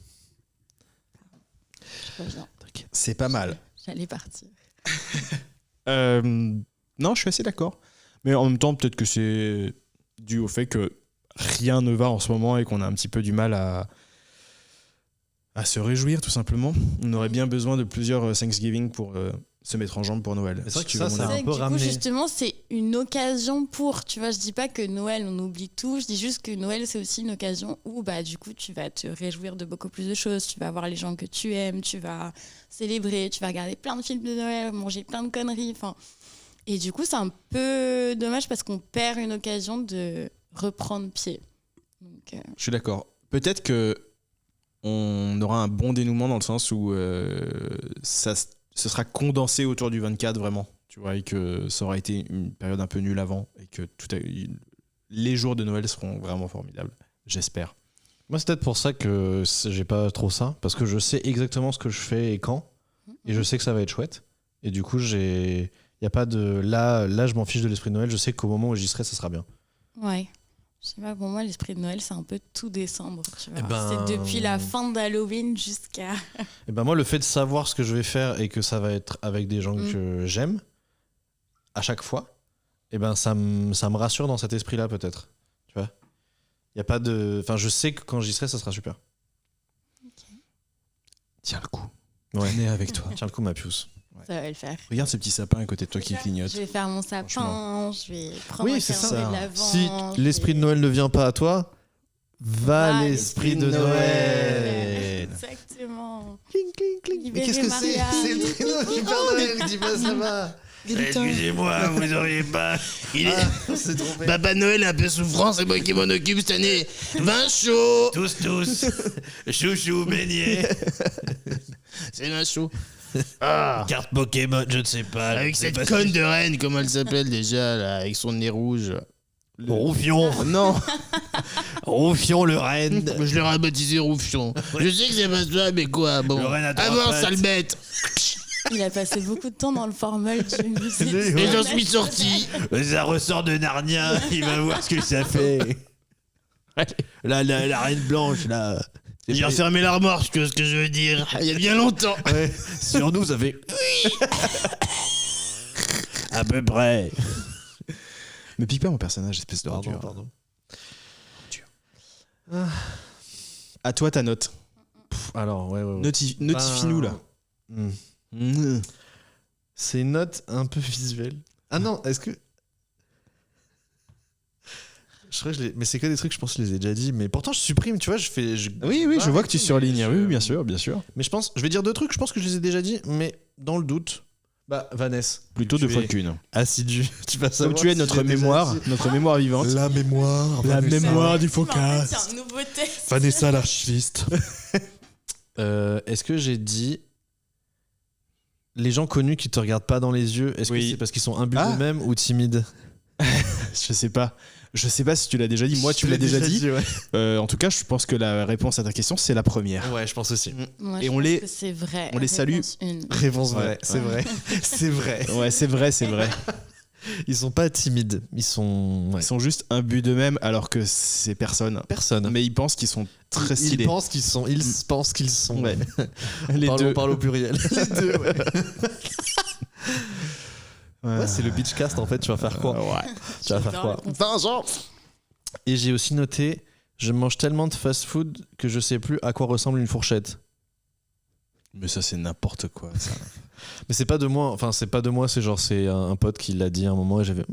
S2: je reviens.
S1: C'est pas mal.
S2: J'allais partir.
S1: Non, je suis assez d'accord. Mais en même temps, peut-être que c'est dû au fait que rien ne va en ce moment et qu'on a un petit peu du mal à se réjouir, tout simplement. On aurait bien besoin de plusieurs Thanksgiving pour se mettre en jambe pour Noël.
S3: Mais c'est vrai que
S1: tu
S3: ça,
S1: veux mon
S3: ça
S1: avis.
S3: a un
S2: C'est
S3: peu
S2: que du
S3: ramené.
S2: coup, justement, c'est une occasion pour. Tu vois, je dis pas que Noël, on oublie tout. Je dis juste que Noël, c'est aussi une occasion où, bah, du coup, tu vas te réjouir de beaucoup plus de choses. Tu vas voir les gens que tu aimes, tu vas célébrer, tu vas regarder plein de films de Noël, manger plein de conneries. Enfin, et du coup, c'est un peu dommage parce qu'on perd une occasion de reprendre pied. Donc,
S1: Je suis d'accord. Peut-être que on aura un bon dénouement dans le sens où ce sera condensé autour du 24 vraiment, tu vois, et que ça aura été une période un peu nulle avant et que les jours de Noël seront vraiment formidables. J'espère.
S3: Moi, c'est peut-être pour ça que j'ai pas trop ça, parce que je sais exactement ce que je fais et quand, et je sais que ça va être chouette. Et du coup, y a pas de là, je m'en fiche de l'esprit de Noël. Je sais qu'au moment où j'y serai, ça sera bien.
S2: ouais. Je sais pas, pour moi, l'esprit de Noël, c'est un peu tout décembre. Tu vois.
S3: Eh ben,
S2: C'est depuis la fin d'Halloween jusqu'à.
S3: Et ben moi, le fait de savoir ce que je vais faire et que ça va être avec des gens que j'aime à chaque fois, et ben ça me rassure dans cet esprit-là peut-être. Tu vois, y a pas de, enfin, je sais que quand j'y serai, ça sera super.
S1: Tiens le coup.
S3: Ouais.
S1: On est avec toi.
S3: Tiens le coup, ma puce.
S2: Ça va le faire.
S1: Regarde ce petit sapin à côté de toi qui clignote.
S2: Je vais faire mon sapin,
S1: Franchement.
S2: je vais prendre un
S3: Oui, c'est
S2: calendrier
S3: ça.
S2: de l'Avent,
S3: Si
S2: je
S3: l'esprit de
S2: vais-
S3: Noël ne vient pas à toi, va l'esprit de Noël.
S2: Exactement.
S3: Cling, cling, cling.
S2: Libérez Maria.
S3: C'est le traîneau du Père Noël qui passe là-bas.
S6: Excusez-moi, vous auriez pas.
S3: On s'est trompé.
S6: Papa Noël est un peu souffrant, c'est moi qui m'en occupe cette année. Vin chaud. Tous. Chouchou, beignet.
S1: C'est un chaud.
S6: Carte Pokémon, je ne sais pas.
S1: Avec cette conne de reine, comment elle s'appelle déjà, là, avec son nez rouge.
S6: Roufion.
S1: Non,
S6: Roufion le renne.
S1: je l'ai rebaptisé Roufion. Je sais que c'est pas ça, mais quoi, bon.
S6: Le renne à trois
S1: Avance,
S6: pattes.
S1: sale bête.
S2: Il a passé beaucoup de temps dans le formol du musique.
S1: Et j'en suis sorti.
S6: Ça ressort de Narnia, il va voir ce que ça fait. La reine blanche, là.
S1: J'ai refermé l'armoire, ce que je veux dire. Il y a bien longtemps.
S6: Ouais, sur nous, ça fait. À peu près.
S1: Me pique pas mon personnage, espèce d'ordure.
S3: Pardon.
S1: À toi ta note.
S3: Alors, ouais.
S1: Notifie-nous là.
S3: C'est une note un peu visuelle. Ah non, est-ce que. Je crois que mais c'est que des trucs, je pense que je les ai déjà dit. Mais pourtant, je supprime, tu vois.
S1: Oui, je vois que tu surlignes. Oui, bien sûr.
S3: Mais je vais dire deux trucs, je pense que je les ai déjà dit. Mais dans le doute, bah, Vanessa.
S1: Plutôt
S3: tu
S1: deux fois
S3: es
S1: qu'une.
S3: Assidu. Tu vas
S1: Comme
S3: savoir.
S1: tu es
S3: si
S1: notre
S3: j'ai déjà
S1: mémoire,
S3: dit.
S1: notre mémoire vivante.
S3: La mémoire.
S1: La
S3: Vanessa.
S1: mémoire du
S2: En fait,
S1: Focas.
S2: c'est un nouveau test.
S3: Vanessa l'archiviste. Est-ce que j'ai dit les gens connus qui te regardent pas dans les yeux, est-ce
S1: Oui.
S3: que c'est parce qu'ils sont imbus
S1: Ah.
S3: d'eux-mêmes ou timides?
S1: Je sais pas. Je sais pas si tu l'as déjà dit. Moi, tu l'as déjà dit.
S3: Ouais.
S1: En tout cas, je pense que la réponse à ta question, c'est la première.
S3: Ouais, je pense aussi.
S2: Moi,
S1: Et
S2: je
S1: on
S2: pense
S1: les-
S2: que c'est vrai.
S1: on les salue.
S2: Réponse une.
S3: Réponse vraie,
S1: Ouais,
S3: c'est
S1: ouais.
S3: vrai. C'est vrai.
S1: Ouais, c'est vrai.
S3: Ils sont pas timides, ils sont
S1: Ils sont juste imbus d'eux-mêmes alors que c'est personne.
S3: personne.
S1: Mais ils pensent qu'ils sont très
S3: Ils
S1: stylés.
S3: pensent qu'ils sont. Ils pensent qu'ils sont.
S1: Ouais. Les
S3: Parlons-
S1: deux.
S3: parle au pluriel. Les deux, ouais.
S1: Ouais.
S3: Ouais, c'est le beachcast en fait, tu vas faire quoi?
S1: Ouais.
S3: Tu vas faire
S2: J'adore
S3: quoi?
S2: le concept.
S1: Vincent.
S3: Et j'ai aussi noté, je mange tellement de fast-food que je sais plus à quoi ressemble une fourchette.
S1: Mais ça, c'est n'importe quoi. Ça.
S3: Mais c'est pas de moi, enfin c'est pas de moi, c'est genre c'est un pote qui l'a dit à un moment et j'avais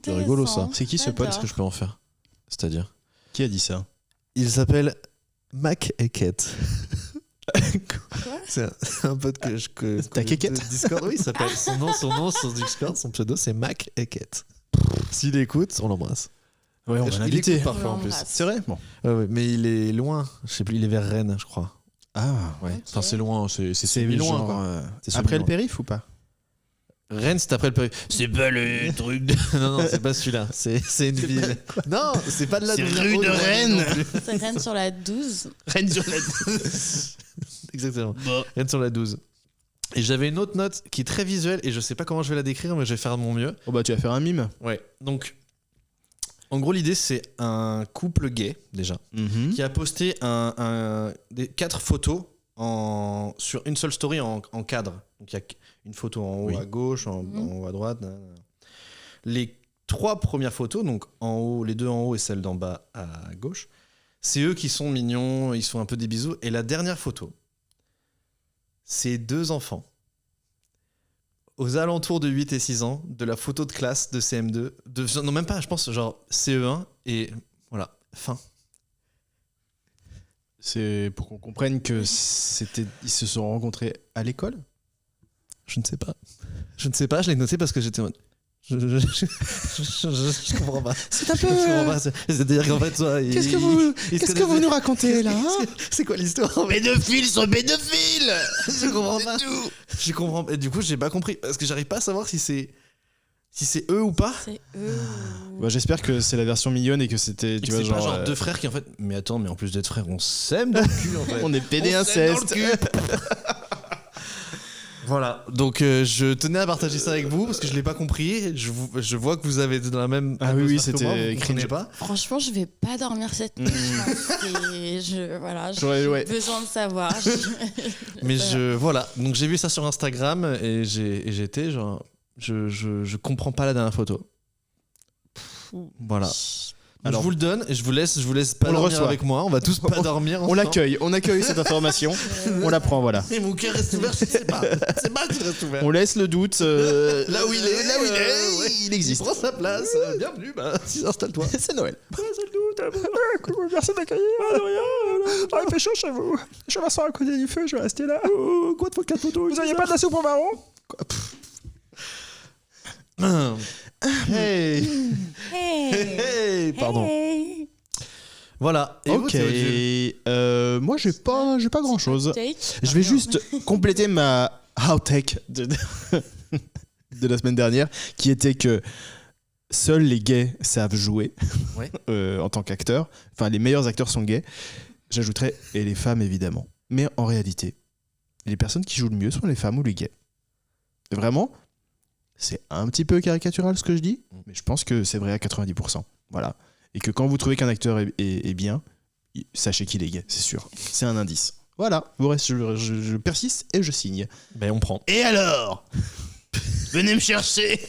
S3: c'est rigolo, ça.
S1: C'est qui ce pote?
S3: qu'est-ce que je peux en faire? C'est-à-dire
S1: Qui a dit ça?
S3: il s'appelle Mac Eket.
S2: Quoi?
S3: C'est un pote que
S1: Ta quéquette
S3: de Discord, oui, il s'appelle son nom sur Discord, son pseudo c'est Mac Eket. S'il écoute, on l'embrasse.
S1: Ouais, on va
S3: Il
S1: l'inviter.
S3: écoute parfois en plus.
S2: l'embrasse.
S1: C'est vrai? Bon.
S3: Ouais, mais il est loin, je sais plus, il est vers Rennes, je crois.
S1: Ah,
S3: Ouais.
S2: Ok.
S3: Enfin c'est loin, c'est
S1: c'est
S3: semi-loin,
S1: genre,
S3: quoi. C'est
S1: après le
S3: semi-loin.
S1: périph' ou pas?
S3: Rennes, c'est après le périph'. C'est pas le truc de... Non, c'est pas celui-là. C'est une ville. Non, c'est pas de là.
S1: C'est
S3: d'où vient
S1: rue de
S3: Aude,
S1: Rennes.
S3: non plus.
S2: C'est Rennes sur la 12.
S1: Rennes sur la.
S3: Exactement. Rennes sur la 12. Et j'avais une autre note qui est très visuelle et je sais pas comment je vais la décrire, mais je vais faire de mon mieux.
S1: Oh bah tu vas faire un mime.
S3: Ouais. Donc, en gros, l'idée, c'est un couple gay, déjà, qui a posté des 4 photos sur une seule story en cadre. Donc, il y a une photo en haut
S1: Oui.
S3: à gauche, en haut à droite. Les 3 premières photos, donc en haut, les 2 en haut et celle d'en bas à gauche, c'est eux qui sont mignons, ils se font un peu des bisous. Et la dernière photo, c'est 2 enfants aux alentours de 8 et 6 ans, de la photo de classe de CM2, non même pas, je pense genre CE1, et voilà, fin.
S1: C'est pour qu'on comprenne que ils se sont rencontrés à l'école.
S3: Je ne sais pas. Je ne sais pas, je l'ai noté parce que j'étais en mode... Je comprends pas.
S1: C'est un peu.
S3: Je comprends pas. C'est-à-dire qu'en fait, toi,
S1: Qu'est-ce que vous nous racontez là, hein?
S3: C'est quoi l'histoire?
S6: Pédophiles sont pédophiles.
S3: Je comprends pas.
S6: Tout.
S3: Je comprends. Et du coup, j'ai pas compris parce que j'arrive pas à savoir si c'est eux ou pas.
S2: C'est eux.
S1: Bah, j'espère que c'est la version mignonne et que c'était, tu vois,
S3: C'est pas
S1: genre.
S3: genre 2 frères qui en fait. Mais attends, mais en plus d'être frères, on s'aime dans le cul en fait.
S1: On est pédé
S6: On s'aime dans le
S1: inceste.
S6: cul.
S3: Voilà. Donc je tenais à partager ça avec vous parce que je l'ai pas compris. Je vois que vous avez dans la même.
S1: Ah oui,
S3: atmosphère que moi,
S1: c'était
S3: vous comprenez
S1: cringe.
S3: pas.
S2: Franchement, je vais pas dormir cette nuit. Voilà,
S1: J'aurais-
S2: j'ai
S1: ouais.
S2: besoin de savoir.
S3: Mais voilà. Donc j'ai vu ça sur Instagram et j'étais genre. Je comprends pas la dernière photo. Voilà. Alors, je vous le donne et je vous laisse pas
S1: On le
S3: dormir
S1: reçoit.
S3: avec moi. On va tous pas dormir.
S1: On l'accueille cette information. On la prend, voilà.
S3: Et mon cœur reste ouvert, je sais pas. C'est pas qu'il reste ouvert.
S1: On laisse le doute.
S3: Là où il est,
S1: ouais, il existe.
S3: Il prend sa place. Bienvenue, installe-toi.
S1: C'est Noël.
S7: Merci d'accueillir. Ah, de rien. Ah, il fait chaud chez vous. Je vais m'asseoir à côté du feu, je vais rester là. Quoi de 4 photos? Vous aviez pas de la soupe au marron?
S3: Hey.
S2: Hey.
S3: Hey, pardon.
S2: Hey.
S3: Voilà. Et vous,
S1: Ok.
S3: Théodule
S1: Moi, j'ai pas grand chose.
S2: Take.
S1: Je vais juste compléter ma outtake de la semaine dernière, qui était que seuls les gays savent jouer
S3: Ouais.
S1: en tant qu'acteurs. Enfin, les meilleurs acteurs sont gays. J'ajouterais, et les femmes évidemment. Mais en réalité, les personnes qui jouent le mieux sont les femmes ou les gays. Vraiment, c'est un petit peu caricatural ce que je dis, mais je pense que c'est vrai à 90%. Voilà. Et que quand vous trouvez qu'un acteur est bien, sachez qu'il est gay, c'est sûr. C'est un indice. Voilà, vous restez, je persiste et je signe.
S3: Ben, on prend.
S6: Et alors? Venez me chercher.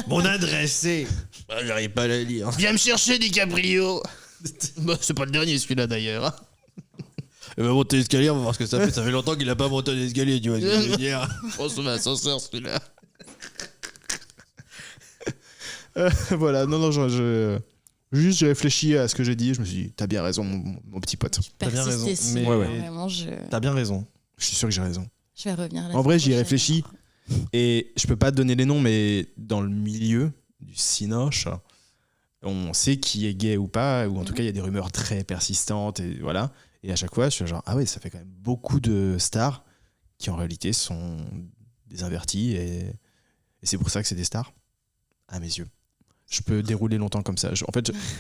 S3: Mon adresse, c'est.
S6: J'arrive pas à la lire. Viens me chercher, DiCaprio. Bah, c'est pas le dernier celui-là d'ailleurs.
S3: Il va monter l'escalier, on va voir ce que ça fait. Ça fait longtemps qu'il a pas monté l'escalier, tu vois ce que je veux dire.
S6: On se met ascenseur celui-là.
S1: Voilà, non, juste j'ai réfléchi à ce que j'ai dit, je me suis dit, t'as bien raison, mon petit pote.
S3: T'as bien raison,
S2: Persister,
S3: mais-
S2: si,
S1: Ouais, ouais.
S2: Vraiment, je
S3: T'as bien raison.
S1: Je suis sûr que j'ai raison.
S2: vais revenir là.
S1: En vrai, j'y ai réfléchi. Et je peux pas te donner les noms, mais dans le milieu du cinoche, on sait qui est gay ou pas, ou en tout cas, il y a des rumeurs très persistantes, et voilà. Et à chaque fois, je suis genre, ah ouais, ça fait quand même beaucoup de stars qui en réalité sont des invertis, et c'est pour ça que c'est des stars, à mes yeux. Je peux dérouler longtemps comme ça.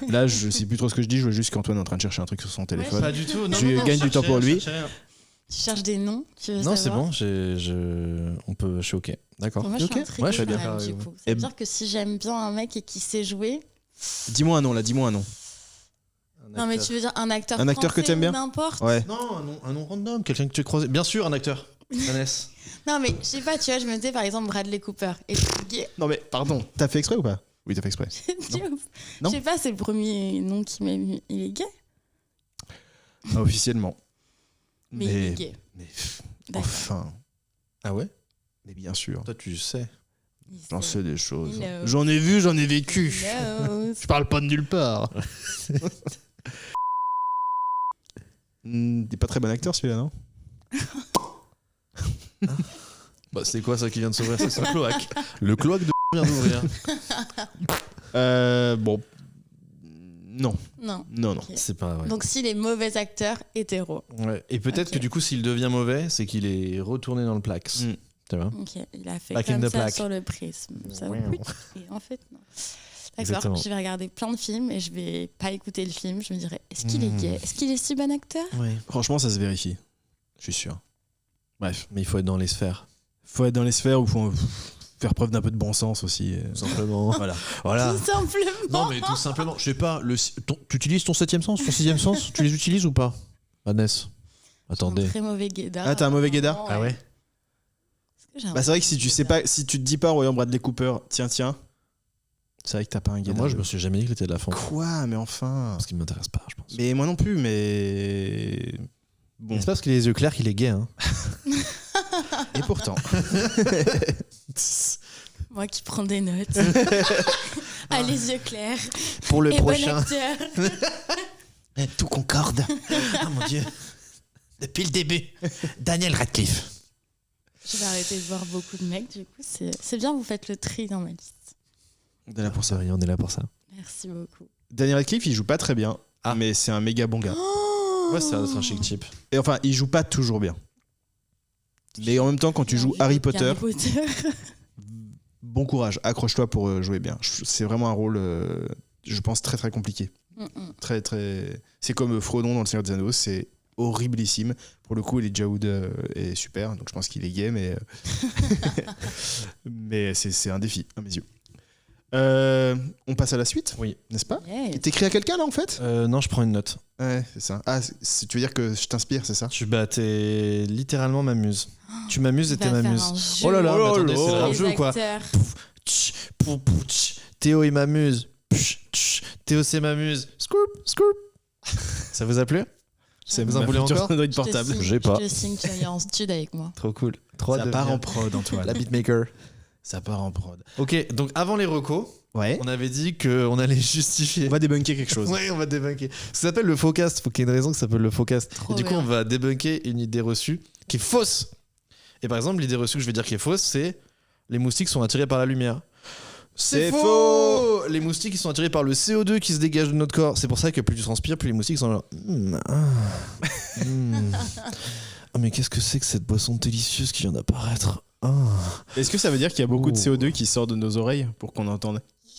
S1: Là, je sais plus trop ce que je dis, je vois juste qu'Antoine est en train de chercher un truc sur son téléphone.
S3: Pas du tout.
S1: Je gagne du temps pour lui.
S2: Tu cherches des noms, tu veux
S3: Non, c'est
S2: savoir
S3: bon, je suis ok. D'accord.
S2: Moi, je suis
S1: Ok.
S2: intriguée
S3: Ouais, je suis
S2: quand
S3: bien
S2: même,
S3: d'accord
S2: du
S3: avec
S2: coup. Ça
S1: Et-
S2: veut dire que si j'aime bien un mec et qui sait jouer.
S1: Dis-moi un nom, là, dis-moi un nom.
S2: Non, mais tu veux dire un acteur
S1: Un acteur que
S2: français
S1: t'aimes bien
S2: ou n'importe.
S1: Ouais.
S3: Non, un nom random, quelqu'un que tu as croisé. Bien sûr, un acteur. Vanessa.
S2: Non, mais je sais pas, tu vois, je me disais par exemple Bradley Cooper. Et je suis gay.
S1: Non, mais pardon, t'as fait exprès ou pas? Oui, t'as fait exprès. Non.
S2: Je sais pas, c'est le premier nom qui m'a mis. Il est gay.
S1: Ah, officiellement.
S2: Mais il est gay.
S1: Mais
S2: D'accord.
S1: enfin,
S3: Ah ouais?
S1: mais bien sûr.
S3: Toi, tu sais.
S2: Il
S1: J'en
S2: sait.
S1: sais des choses.
S2: Il knows.
S1: J'en ai vu, j'en ai vécu.
S2: Il knows.
S1: Je parle pas de nulle part. T'es pas très bon acteur celui-là, non?
S3: Bah, c'est quoi ça qui vient de s'ouvrir? C'est un cloaque. Le cloaque de vient d'ouvrir.
S1: Bon. Non.
S2: Non.
S1: Non, non.
S2: Ok.
S3: C'est pas vrai.
S2: Donc, s'il est mauvais acteur, hétéro.
S3: Ouais. Et peut-être
S2: Ok.
S3: que du coup, s'il devient mauvais, c'est qu'il est retourné dans le plax.
S1: Mm.
S3: Tu vois?
S2: Ok, il a fait
S3: Back in
S2: comme
S3: the
S2: ça
S3: black.
S2: sur le prisme. Ça,
S3: Ouais.
S2: oui. Et en fait, non.
S3: Exactement.
S2: D'accord, je vais regarder plein de films et je vais pas écouter le film. Je me dirais, est-ce qu'il est
S3: Hmm.
S2: gay? Est-ce qu'il est si bon acteur?
S3: Ouais.
S1: Franchement, ça se vérifie. Je suis sûr. Bref.
S3: Mais il faut être dans les sphères.
S1: Faut être dans les sphères où faut faire preuve d'un peu de bon sens aussi.
S3: Tout simplement.
S1: Voilà.
S3: Voilà.
S2: Tout simplement.
S3: Non, mais tout simplement. Je sais pas. Tu utilises ton 7e sens, ton 6e sens? Tu les utilises ou pas? Vanessa. Attendez.
S2: Un très mauvais guédard.
S1: Ah, t'as un mauvais guédard?
S3: Ah ouais?
S2: Est-ce que j'ai un
S1: Bah, c'est vrai que si tu sais pas, si tu te dis pas au Royaume Bradley Cooper, tiens, C'est vrai que t'as pas un gaydar.
S3: Moi, je me suis jamais dit que t'étais de la fonte.
S1: Quoi? Mais enfin.
S3: Parce qu'il m'intéresse pas, je pense.
S1: Mais moi non plus, mais. Bon.
S3: C'est pas parce qu'il a les yeux clairs qu'il est gay. Hein.
S1: Et pourtant.
S2: Moi qui prends des notes. Ah, les yeux clairs.
S3: Pour le
S2: Et
S3: prochain.
S2: bon acteur.
S1: Tout concorde.
S6: Ah mon Dieu. Depuis le début. Daniel Radcliffe.
S2: Je vais arrêter de voir beaucoup de mecs, du coup. C'est bien, vous faites le tri dans ma liste.
S1: On est là pour ça.
S3: On est là pour ça.
S2: Merci beaucoup.
S1: Daniel Radcliffe, il joue pas très bien, mais c'est un méga bon gars.
S3: Ouais, c'est un chic type.
S1: Et enfin, il joue pas toujours bien. Mais en même temps, quand tu joues Harry Potter, bon courage, accroche-toi pour jouer bien. C'est vraiment un rôle, je pense, très très compliqué. Très très. C'est comme Frodon dans Le Seigneur des Anneaux, c'est horriblissime. Pour le coup, Elijah Wood est super, donc je pense qu'il est gay, mais mais c'est un défi à mes yeux. On passe à la suite,
S3: Oui.
S1: n'est-ce pas?
S2: Yes.
S1: T'écris à quelqu'un là en fait?
S3: Non, je prends une note.
S1: Ouais, c'est ça. Ah, tu veux dire que je t'inspire, c'est ça?
S3: T'es littéralement ma muse. Tu m'amuses et
S2: Va
S3: t'es ma
S2: faire
S3: muse.
S2: un jeu.
S3: Oh là là, mais attendez,
S1: Oh
S3: c'est
S1: là
S3: un
S2: Les
S3: jeu ou quoi?
S2: acteurs.
S3: Théo il m'amuse. Théo c'est m'amuse. Scoop, scoop. Ça vous a plu?
S1: C'est
S3: Vous en
S1: ma
S3: voulez
S1: future
S3: encore?
S1: Android
S2: Je te
S1: portable.
S2: signe-
S3: J'ai pas.
S2: Je te signe que tu viens en stud avec moi.
S3: Trop cool.
S1: Ça part en prod, Antoine.
S3: La beatmaker.
S1: Ça part en prod.
S3: Ok, donc avant les recos,
S1: Ouais.
S3: on avait dit qu'on allait justifier.
S1: On va débunker quelque chose.
S3: Ouais, on va débunker. Ça s'appelle le faux-cast. Faut qu'il y ait une raison que ça s'appelle le faux-cast.
S2: Trop
S3: Et du coup,
S2: bien.
S3: on va débunker une idée reçue qui est fausse. Et par exemple, l'idée reçue que je vais dire qui est fausse, c'est les moustiques sont attirés par la lumière.
S1: C'est faux.
S3: Les moustiques, ils sont attirés par le CO2 qui se dégage de notre corps. C'est pour ça que plus tu transpires, plus les moustiques sont là. Ah, mais qu'est-ce que c'est que cette boisson délicieuse qui vient d'apparaître? Ah.
S1: Est-ce que ça veut dire qu'il y a beaucoup de
S3: Oh.
S1: CO2 qui sort de nos oreilles pour qu'on entende? Tu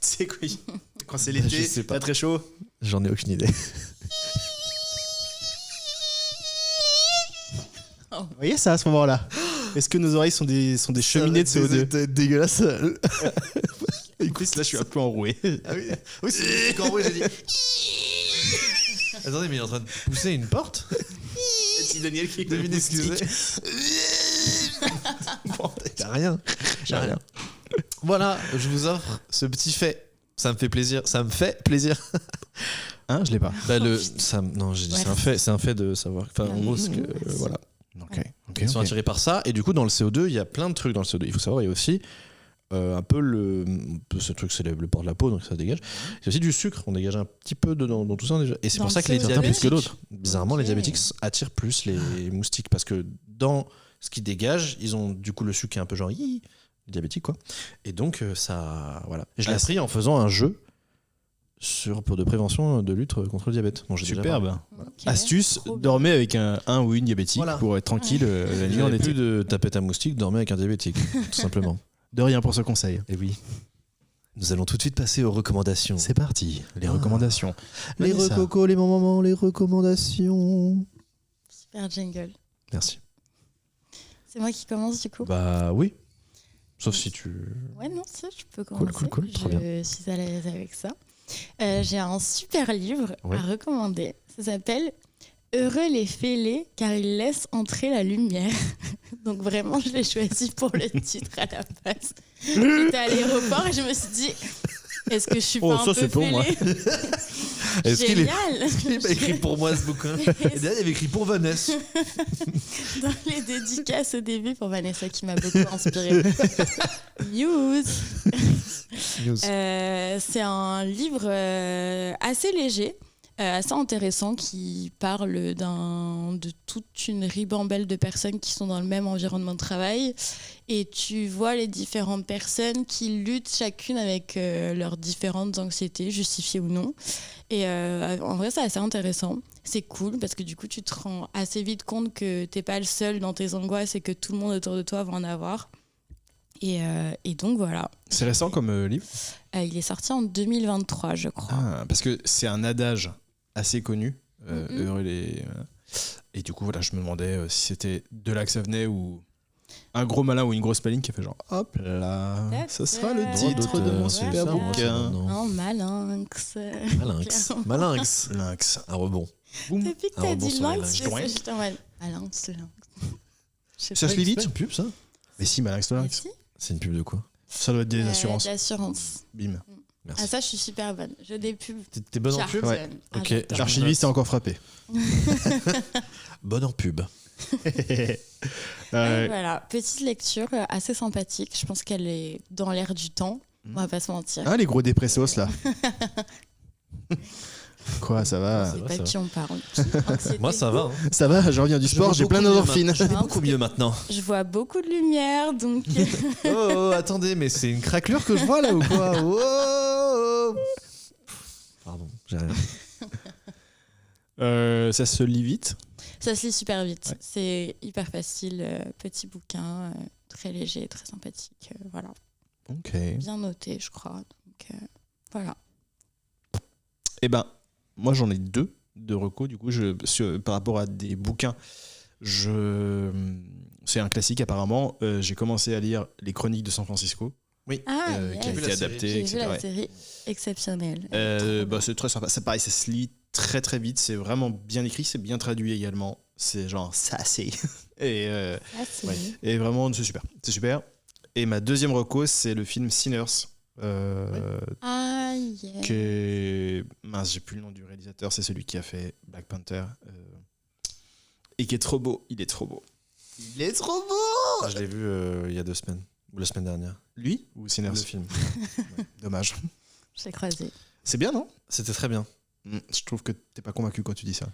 S1: sais quoi? Quand c'est l'été,
S3: Je sais pas.
S1: pas très chaud.
S3: J'en ai aucune idée.
S1: Vous voyez ça à ce moment-là? Est-ce que nos oreilles sont des cheminées de CO2?
S3: C'est dégueulasse.
S1: Écoute, là je suis un peu enroué.
S3: Ah oui, oui c'est quand j'ai dit. Attendez, mais il est en train de pousser une porte.
S1: Petit Daniel qui
S3: Devinez ce que c'est. J'ai rien. J'ai rien. Voilà, je vous offre ce petit fait. Ça me fait plaisir. Ça me fait plaisir.
S1: Hein, je l'ai pas.
S3: Bah, non, j'ai dit
S2: Ouais.
S3: c'est un fait de savoir. Enfin, en gros, c'est que voilà.
S1: Ok.
S3: Ils sont attirés par ça. Et du coup, dans le CO2, il y a plein de trucs dans le CO2. Il faut savoir, il y a aussi un peu ce truc, c'est le port de la peau, donc ça dégage. Il y a aussi du sucre. On dégage un petit peu dans tout ça déjà. Et c'est
S2: Dans
S3: pour ça
S2: le
S3: que les
S2: CO2?
S3: diabétiques,
S1: plus que d'autres.
S3: bizarrement, les
S2: Ok.
S3: diabétiques attirent plus les moustiques parce que dans ce qu'ils dégagent, ils ont du coup le sucre qui est un peu genre diabétique quoi. Et donc ça, voilà. Et je l'ai appris en faisant un jeu pour de prévention de lutte contre le diabète. Bon, j'ai déjà
S1: Superbe.
S3: parlé.
S2: Ok.
S1: Astuce,
S2: Trop bien.
S1: dormez avec un ou une diabétique
S3: Voilà.
S1: pour être tranquille la nuit
S3: Il
S1: en
S3: n'y a
S1: été.
S3: plus de tapette à moustique, dormez avec un diabétique, tout simplement.
S1: De rien pour ce conseil.
S3: Et oui. Nous allons tout de suite passer aux recommandations.
S1: C'est parti, les recommandations.
S3: Les
S1: Vanessa.
S3: recocos, les moments, les recommandations.
S2: Super jingle.
S3: Merci.
S2: C'est moi qui commence du coup.
S3: Bah oui. Sauf si tu...
S2: Ouais, non, ça, je peux commencer.
S3: cool, trop bien.
S2: Je suis à l'aise avec ça. J'ai un super livre
S3: Ouais.
S2: à recommander. Ça s'appelle Heureux les fêlés car ils laissent entrer la lumière. Donc vraiment, je l'ai choisi pour le titre à la base. J'étais à l'aéroport et je me suis dit, est-ce que je suis
S1: Oh,
S2: pas un
S1: ça,
S2: peu
S1: c'est pour moi.
S2: fêlée?
S3: Est-ce qu'il est...
S2: Génial.
S3: Il est pas écrit pour moi ce bouquin. Et derrière, il avait écrit pour Vanessa.
S2: Dans les dédicaces au début pour Vanessa qui m'a beaucoup inspirée. News. C'est un livre assez léger, assez intéressant qui parle de toute une ribambelle de personnes qui sont dans le même environnement de travail et tu vois les différentes personnes qui luttent chacune avec leurs différentes anxiétés, justifiées ou non. Et en vrai, c'est assez intéressant. C'est cool parce que du coup, tu te rends assez vite compte que t'es pas le seul dans tes angoisses et que tout le monde autour de toi va en avoir. Et donc voilà.
S1: C'est récent comme livre?
S2: Il est sorti en 2023, je crois.
S1: Ah, parce que c'est un adage assez connu.
S2: Mhm.
S1: Heureux les... Et du coup, voilà, je me demandais si c'était de là que ça venait ou un gros malin ou une grosse maline qui a fait genre hop là, ce sera le
S2: That's
S1: titre
S2: it.
S1: de mon
S2: Ouais,
S1: super
S2: ça,
S1: bouquin.
S2: Non, malinx.
S3: Malinx. Malinx.
S1: Lynx.
S3: Un rebond.
S1: Boum.
S2: Depuis que
S3: Un
S2: t'as
S3: rebond
S2: dit
S3: sur les
S2: lynx,
S3: lynx.
S2: j'étais en mode malinx, lynx. Je sais
S1: Ça
S2: pas.
S1: se lit
S3: C'est
S1: vite?
S3: pas une pub ça?
S1: Mais si, Malinx le
S2: Mais
S1: Lynx.
S2: si.
S3: C'est une pub de quoi?
S1: Ça doit être des assurances.
S2: D'assurance.
S1: Bim.
S3: Merci.
S2: Ah, ça, je suis super bonne. Je des pubs.
S3: T'es bonne en pub?
S1: Ouais.
S3: Ok.
S2: j'adore.
S1: L'archiviste a encore frappé.
S3: Bonne en pub.
S2: Ouais, voilà, petite lecture assez sympathique. Je pense qu'elle est dans l'air du temps. On va pas se mentir.
S1: Ah, les gros dépressos là. Quoi, ça va?
S2: C'est
S3: va,
S2: pas
S3: ça
S2: de qui on parle.
S3: Moi, ça va. Hein.
S1: Ça va, je reviens du sport, j'ai plein d'endorphines.
S3: Je vais beaucoup mieux maintenant.
S2: Je vois beaucoup de lumière, donc
S3: Oh, attendez, mais c'est une craquelure que je vois là ou quoi? Oh. Pardon, j'ai rien.
S1: Ça se lit vite.
S2: ça se lit super vite.
S1: Ouais.
S2: C'est hyper facile, petit bouquin, très léger, très sympathique. Voilà,
S1: Ok.
S2: bien noté, je crois. Donc voilà.
S1: Eh ben, moi j'en ai deux de recos. Du coup, par rapport à des bouquins, c'est un classique apparemment. J'ai commencé à lire Les Chroniques de San Francisco,
S2: Ah,
S1: qui a
S2: yes.
S1: été adapté,
S2: J'ai vu
S1: etc.
S2: la
S1: ouais.
S2: série exceptionnelle.
S1: C'est très sympa. C'est pareil, ça se lit très très vite. C'est vraiment bien écrit, c'est bien traduit également. C'est genre ça, c'est. Et,
S2: Ah, c'est
S1: ouais. Et vraiment, c'est super. C'est super. Et ma deuxième reco, c'est le film Sinners.
S2: Ah, yeah.
S1: Mince, j'ai plus le nom du réalisateur, c'est celui qui a fait Black Panther et qui est trop beau. Il est trop beau. Il est trop beau.
S3: Je l'ai vu il y a 2 semaines, ou la semaine dernière.
S1: Lui ou Sinners?
S3: Le film.
S1: Dommage.
S2: Je l'ai croisé.
S1: C'est bien, non?
S3: C'était très bien.
S1: Je trouve que t'es pas convaincu quand tu dis ça.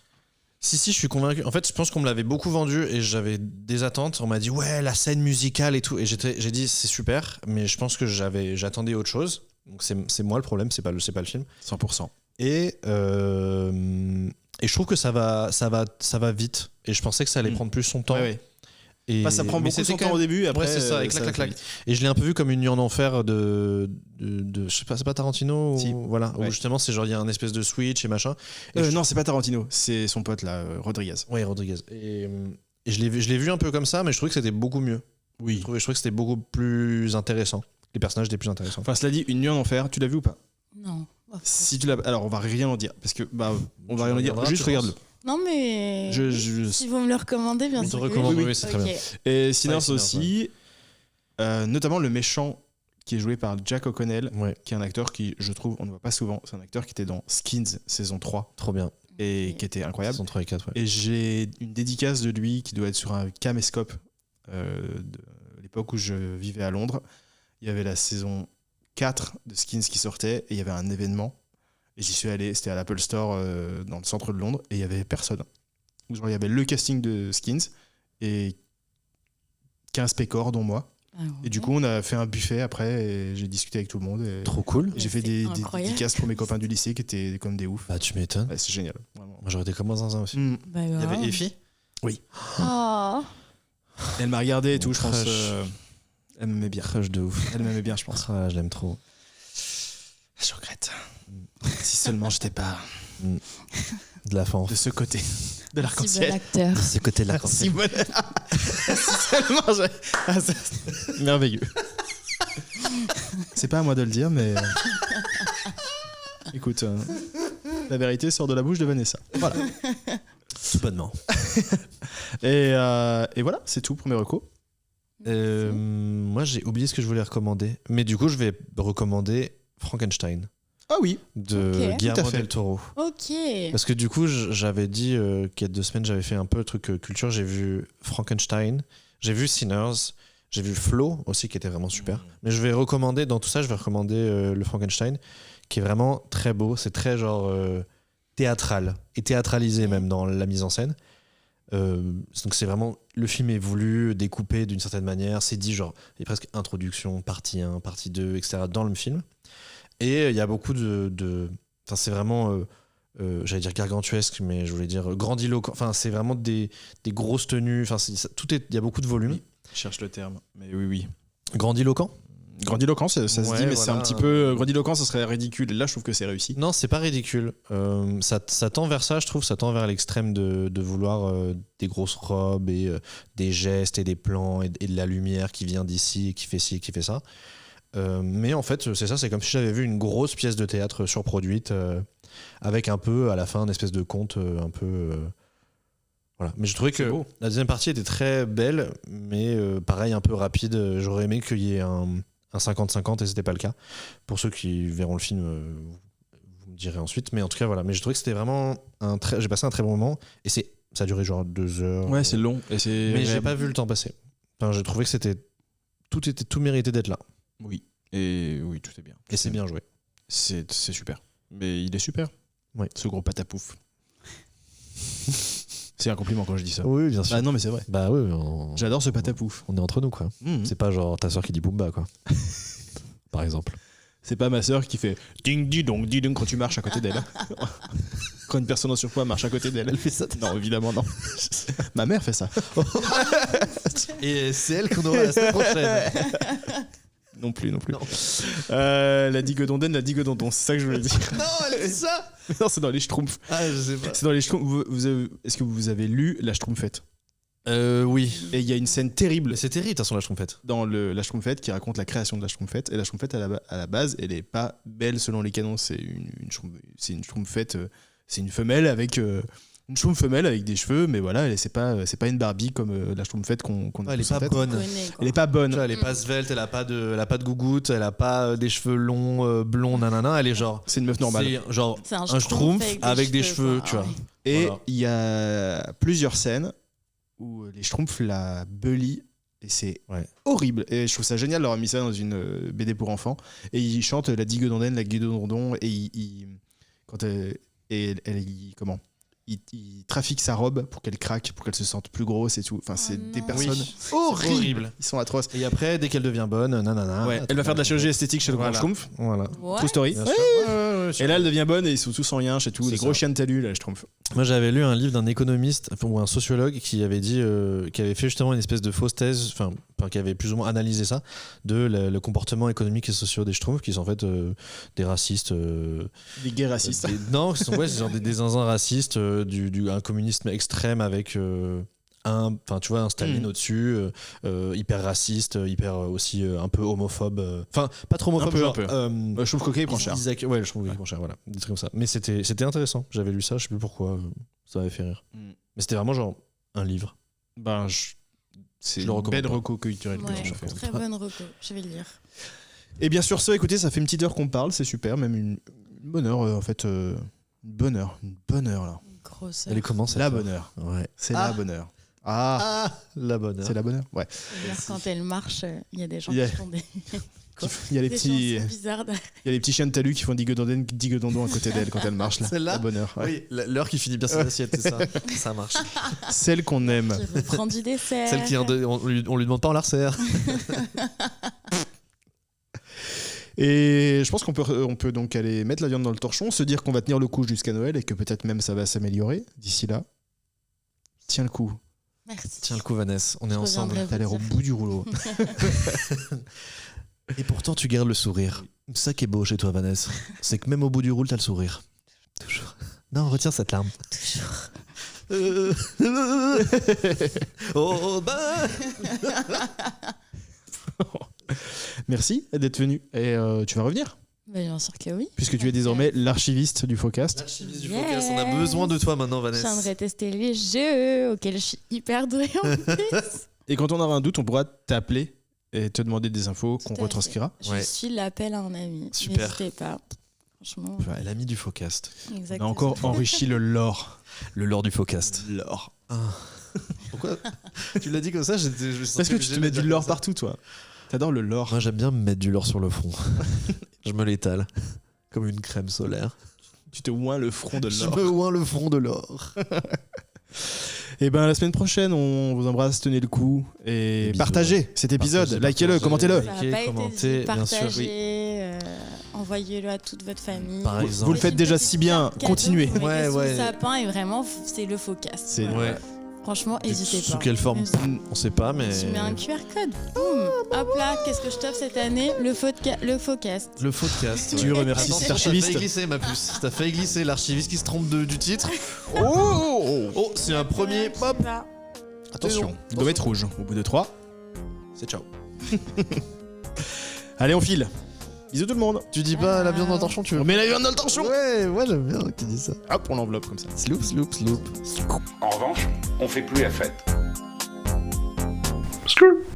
S3: Si, je suis convaincu. En fait, je pense qu'on me l'avait beaucoup vendu et j'avais des attentes. On m'a dit, ouais, la scène musicale et tout. Et j'ai dit, c'est super, mais je pense que j'attendais autre chose. Donc c'est moi le problème, c'est pas le film.
S1: 100%.
S3: Et je trouve que ça va vite. Et je pensais que ça allait prendre plus son temps.
S1: Ouais.
S3: Et,
S1: Ça prend
S3: mais
S1: beaucoup
S3: c'était
S1: son
S3: quand
S1: temps au
S3: même-
S1: début, et après.
S3: Ouais, c'est ça, et
S1: ça
S3: clac,
S1: va
S3: clac,
S1: vite.
S3: clac. Et je l'ai un peu vu comme une nuit en enfer de je sais pas, c'est pas Tarantino ou-
S1: Si.
S3: Voilà,
S1: Ouais.
S3: où justement c'est genre il y a un espèce de switch et machin. Et
S1: Non, c'est pas Tarantino, c'est son pote là, Rodriguez.
S3: Ouais, Rodriguez. Et je l'ai vu un peu comme ça, mais je trouvais que c'était beaucoup mieux.
S1: Oui.
S3: Je trouvais que c'était beaucoup plus intéressant. Les personnages étaient plus intéressants.
S1: Enfin, cela dit, Une nuit en enfer, tu l'as vu ou pas?
S2: Non.
S1: Si tu l'as, alors on va rien en dire parce que on va
S3: Tu
S1: rien en dire.
S3: regarderas,
S1: Juste
S3: tu
S1: regarde-le.
S2: Non, mais si vous me le recommandez, bien
S3: On te
S2: sûr.
S3: recommande,
S2: que
S3: oui, c'est très
S2: Ok.
S3: bien.
S1: Et Sinners
S3: Ouais, Sinners,
S1: aussi, notamment le méchant qui est joué par Jack O'Connell,
S3: Ouais,
S1: qui est un acteur qui, je trouve, on ne voit pas souvent. C'est un acteur qui était dans Skins saison 3
S3: trop bien.
S1: et
S2: Ok.
S1: qui était incroyable.
S3: Saison 3 et 4, ouais.
S1: Et j'ai une dédicace de lui qui doit être sur un caméscope de l'époque où je vivais à Londres. Il y avait la saison 4 de Skins qui sortait et il y avait un événement. Et j'y suis allé, c'était à l'Apple Store dans le centre de Londres et il y avait personne. Genre, il y avait le casting de Skins et 15 pécores, dont moi.
S2: Ah ouais.
S1: Et du coup, on a fait un buffet après et j'ai discuté avec tout le monde. Et
S3: Trop cool.
S1: j'ai fait
S2: C'est
S1: des
S2: incroyable.
S1: dédicaces pour mes copains du lycée qui étaient comme des oufs.
S3: Bah, tu m'étonnes.
S1: Ouais, c'est génial. Vraiment.
S3: Moi, j'aurais été comme un zinzin aussi.
S2: Bah,
S3: Il y avait
S2: grave.
S3: Effie.
S2: Oh.
S1: Elle m'a regardé et tout, je pense.
S3: Crush.
S1: Elle m'aimait bien.
S3: Crush de ouf.
S1: Elle m'aimait bien, je pense.
S3: Ah, je l'aime trop.
S1: Je regrette. Si seulement j'étais pas
S3: De la fan.
S1: de ce côté de
S2: Si bon
S1: l'arc-en-ciel.
S2: acteur.
S3: Ce côté de la
S1: Si bon- Si seulement merveilleux. C'est pas à moi de le dire, mais. Écoute, la vérité sort de la bouche de Vanessa. Voilà.
S3: Tout bonnement.
S1: Et voilà, c'est tout pour mes recos.
S3: Moi, j'ai oublié ce que je voulais recommander. Mais du coup, je vais recommander Frankenstein
S1: Ah oui.
S2: Ok.
S3: de
S1: Tout à
S3: Guillermo
S1: fait.
S3: del Toro.
S2: Ok.
S3: Parce que du coup, j'avais dit qu'il y a 2 semaines, j'avais fait un peu le truc culture. J'ai vu Frankenstein, j'ai vu Sinners, j'ai vu Flow aussi, qui était vraiment super. Mais je vais recommander, dans tout ça, je vais recommander le Frankenstein, qui est vraiment très beau. C'est très genre théâtral, et théâtralisé même dans la mise en scène. Donc c'est vraiment, le film est voulu, découpé d'une certaine manière. C'est dit genre, il y a presque introduction, partie 1, partie 2, etc. dans le film. Et il y a beaucoup enfin, c'est vraiment, j'allais dire gargantuesque, mais je voulais dire grandiloquent. Enfin, c'est vraiment des grosses tenues. Enfin, il y a beaucoup de volume.
S1: Oui. Je cherche le terme, mais oui.
S3: Grandiloquent.
S1: Grandiloquent, ça se
S3: Ouais,
S1: dit, mais c'est
S3: voilà.
S1: un petit peu. Grandiloquent, ça serait ridicule. Là, je trouve que c'est réussi.
S3: Non, c'est pas ridicule. Ça tend vers ça, je trouve. Ça tend vers l'extrême de vouloir des grosses robes et des gestes et des plans et de la lumière qui vient d'ici et qui fait ci et qui fait ça. Mais en fait, c'est ça, c'est comme si j'avais vu une grosse pièce de théâtre surproduite avec un peu, à la fin, une espèce de conte un peu... Voilà. Mais je trouvais que
S1: beau.
S3: la deuxième partie était très belle, mais pareil, un peu rapide. J'aurais aimé qu'il y ait un un 50-50 et c'était pas le cas. Pour ceux qui verront le film, vous me direz ensuite. Mais en tout cas, voilà. Mais j'ai trouvé que c'était vraiment j'ai passé un très bon moment et ça a duré genre 2 heures.
S1: Ouais, c'est long. Et c'est
S3: Mais j'ai
S1: agréable.
S3: pas vu le temps passer. Enfin, j'ai trouvé que tout méritait d'être là.
S1: Oui. Et oui, tout est bien.
S3: Et c'est bien joué.
S1: C'est super. Mais il est super.
S3: Ouais.
S1: Ce gros patapouf. C'est un compliment quand je dis ça.
S3: Oui, bien sûr.
S1: Bah non, mais c'est vrai.
S3: Bah oui,
S1: J'adore ce patapouf.
S3: on est entre nous, quoi. C'est pas genre ta soeur qui dit Boomba, quoi. Par exemple.
S1: C'est pas ma sœur qui fait ding ding dong quand tu marches à côté d'elle. Quand une personne en surpoids marche à côté d'elle. Elle fait ça. Non, évidemment non. Ma mère fait ça.
S3: Et c'est elle qu'on aura la semaine prochaine.
S1: Non plus. La digue-dondaine, la digue-dondon, c'est ça que je voulais dire.
S3: Non, elle fait ça.
S1: Non, c'est dans les Schtroumpfs.
S3: Ah, je sais pas.
S1: C'est dans les Schtroumpfs. Est-ce que vous avez lu La Schtroumpfette?
S3: Oui.
S1: Et il y a une scène terrible
S3: Mais c'est terrible, de toute façon, la Schtroumpfette.
S1: dans la Schtroumpfette qui raconte la création de la Schtroumpfette. Et la Schtroumpfette, à la base, elle est pas belle selon les canons. C'est une Schtroumpfette, c'est une femelle avec une Schtroumpf femelle avec des cheveux, mais voilà, c'est pas une Barbie comme la Schtroumpfette qu'on a
S3: Elle est
S1: tous en
S3: pas
S1: tête.
S3: bonne.
S1: Elle est pas bonne.
S3: Tu vois, elle est pas svelte, elle a pas de gougoute, elle a pas des cheveux longs, blonds, nanana. Elle est genre.
S1: C'est une meuf normale.
S3: C'est genre
S2: C'est
S3: un Schtroumpf avec des cheveux,
S2: quoi.
S3: tu vois.
S2: Ouais.
S1: Et
S3: Voilà.
S1: il y a plusieurs scènes où les Schtroumpfs la belient et c'est horrible. Et je trouve ça génial d'avoir mis ça dans une BD pour enfants. Et ils chantent la digue-dondaine, la guide-dondon et il trafique sa robe pour qu'elle craque, pour qu'elle se sente plus grosse et tout. Enfin, c'est des
S2: non.
S1: personnes
S3: Oui.
S1: horribles. Ils sont atroces.
S3: Et après, dès qu'elle devient bonne, nanana.
S1: Ouais, elle va faire de la chirurgie esthétique chez le grand
S3: Voilà.
S1: Schtroumpf.
S3: Voilà.
S2: Ouais.
S1: True story.
S3: Bien
S1: Ouais.
S3: sûr.
S1: Et là, elle devient bonne et ils sont tous en yinche et tout.
S3: C'est
S1: Les
S3: ça.
S1: gros chiens de talus, là, les Schtroumpfs.
S3: Moi, j'avais lu un livre d'un économiste ou un sociologue qui avait dit, qui avait fait justement une espèce de fausse thèse, enfin, qui avait plus ou moins analysé ça, de le comportement économique et social des Schtroumpfs, qui sont en fait des racistes.
S1: Des gays racistes.
S3: Non, qui sont c'est genre des zinzins racistes, un communisme extrême avec enfin tu vois, un Staline au-dessus, hyper raciste, hyper aussi un peu homophobe, enfin pas trop homophobe,
S1: Un peu. Je trouve coquet, il prend cher.
S3: Ouais, je trouve qu'il prend cher, voilà, des trucs comme ça. Mais c'était intéressant, j'avais lu ça, je sais plus pourquoi, ça m'avait fait rire. Mais c'était vraiment genre un livre.
S1: Ben, c'est
S3: Je le
S1: une
S3: recommande
S1: belle
S3: pas.
S1: reco culturelle que
S2: Ouais,
S1: j'ai fait.
S2: très bonne reco, je vais le lire.
S1: Et bien sur ce, écoutez, ça fait une petite heure qu'on parle, c'est super, même une bonne heure en fait, une bonne heure là.
S2: Une grosse
S3: Elle est comment cette
S1: La
S3: heure
S1: bonne heure.
S3: Ouais.
S1: C'est la bonne heure. Ah,
S3: La bonne heure.
S1: c'est la bonne heure. Ouais.
S2: C'est-à-dire, quand elle marche, il y a des gens
S1: Yeah.
S2: qui font des
S1: Il y a les
S2: des
S1: petits,
S2: chansons bizarres.
S1: il y a les petits chiens de talus qui font digue-dondon à côté d'elle quand elle marche là.
S3: Celle-là
S1: La bonne heure. Ouais.
S3: Oui, l'heure qui finit bien ses assiettes, c'est ça. Ça marche.
S1: Celle qu'on aime.
S2: Qui reprend du dessert.
S3: Celle qui on lui demande pas, on la resserre.
S1: Et je pense qu'on peut donc aller mettre la viande dans le torchon, se dire qu'on va tenir le coup jusqu'à Noël et que peut-être même ça va s'améliorer d'ici là. Tiens le coup.
S2: Merci.
S3: Tiens le coup, Vanessa, on est
S2: Je
S3: ensemble.
S2: reviendrai
S1: T'as l'air au
S2: dire.
S1: bout du rouleau.
S3: Et pourtant, tu gardes le sourire. C'est ça qui est beau chez toi, Vanessa. C'est que même au bout du roule, t'as le sourire. Toujours. Non, retiens cette larme.
S2: Toujours.
S3: Oh, bah.
S1: Merci d'être venu. Et tu vas revenir
S2: Bah, bien sûr que oui.
S1: puisque tu es désormais l'archiviste du Focast.
S3: L'archiviste du
S2: Yes.
S3: Focast, on a besoin de toi maintenant,
S2: Je
S3: Vanessa.
S2: viendrai tester les jeux auxquels je suis hyper douée en plus.
S1: Et quand on aura un doute, on pourra t'appeler et te demander des infos qu'on
S2: Tout à
S1: retranscrira.
S2: Je
S3: Ouais.
S2: suis l'appel à un ami.
S3: Super.
S2: N'hésitez pas. Franchement,
S3: Enfin, elle a mis du Focast.
S1: On a
S2: exactement.
S1: encore enrichi le lore.
S3: Le lore du Focast.
S1: Lore.
S3: Pourquoi tu l'as dit comme ça? Je me
S1: Parce
S3: sentais
S1: que tu
S3: obligé
S1: te
S3: de
S1: mets
S3: le dire
S1: du lore
S3: comme ça.
S1: partout, toi. T'adores le lore.
S3: Moi, j'aime bien me mettre du lore sur le front. Je me l'étale. Comme une crème solaire.
S1: Tu te oins le front de
S3: Je
S1: l'or.
S3: me oins le front de l'or.
S1: Et ben la semaine prochaine, on vous embrasse, tenez le coup et
S3: bisous.
S1: partagez cet épisode,
S3: Partagez,
S1: likez-le,
S3: partagez.
S1: commentez-le.
S2: Ça n'a
S3: Likez,
S2: pas été
S3: commentez,
S2: dit.
S3: bien sûr,
S2: Partagez, envoyez-le à toute votre famille.
S3: Par exemple.
S1: Vous le faites déjà si bien,
S2: Cadeau,
S1: continuez.
S2: vous mettez
S3: Ouais,
S2: sous
S3: ouais.
S2: le sapin et vraiment, c'est le Focast.
S1: C'est-
S2: Voilà.
S3: Ouais.
S2: Franchement, n'hésitez pas.
S3: Sous quelle forme?
S2: N'hésitez
S3: On sait pas, mais.
S2: Tu mets un QR code. Boum. Hop là, qu'est-ce que je t'offre cette année? Le Focast.
S3: Le Focast.
S1: Tu remercies cet archiviste.
S3: T'as fait glisser, ma puce. T'as fait glisser l'archiviste qui se trompe du titre. Oh, c'est un premier. Hop.
S2: Là.
S1: Attention, il doit être rouge. Au bout de 3, c'est ciao. Allez, on file. Bisous tout le monde.
S3: Tu dis pas la viande dans le torchon, tu veux?
S1: On met la viande dans le torchon.
S3: Ouais, moi j'aime bien qui dit ça.
S1: Hop, on l'enveloppe comme ça.
S3: Sloop, sloop, sloop.
S4: En revanche, on fait plus la fête.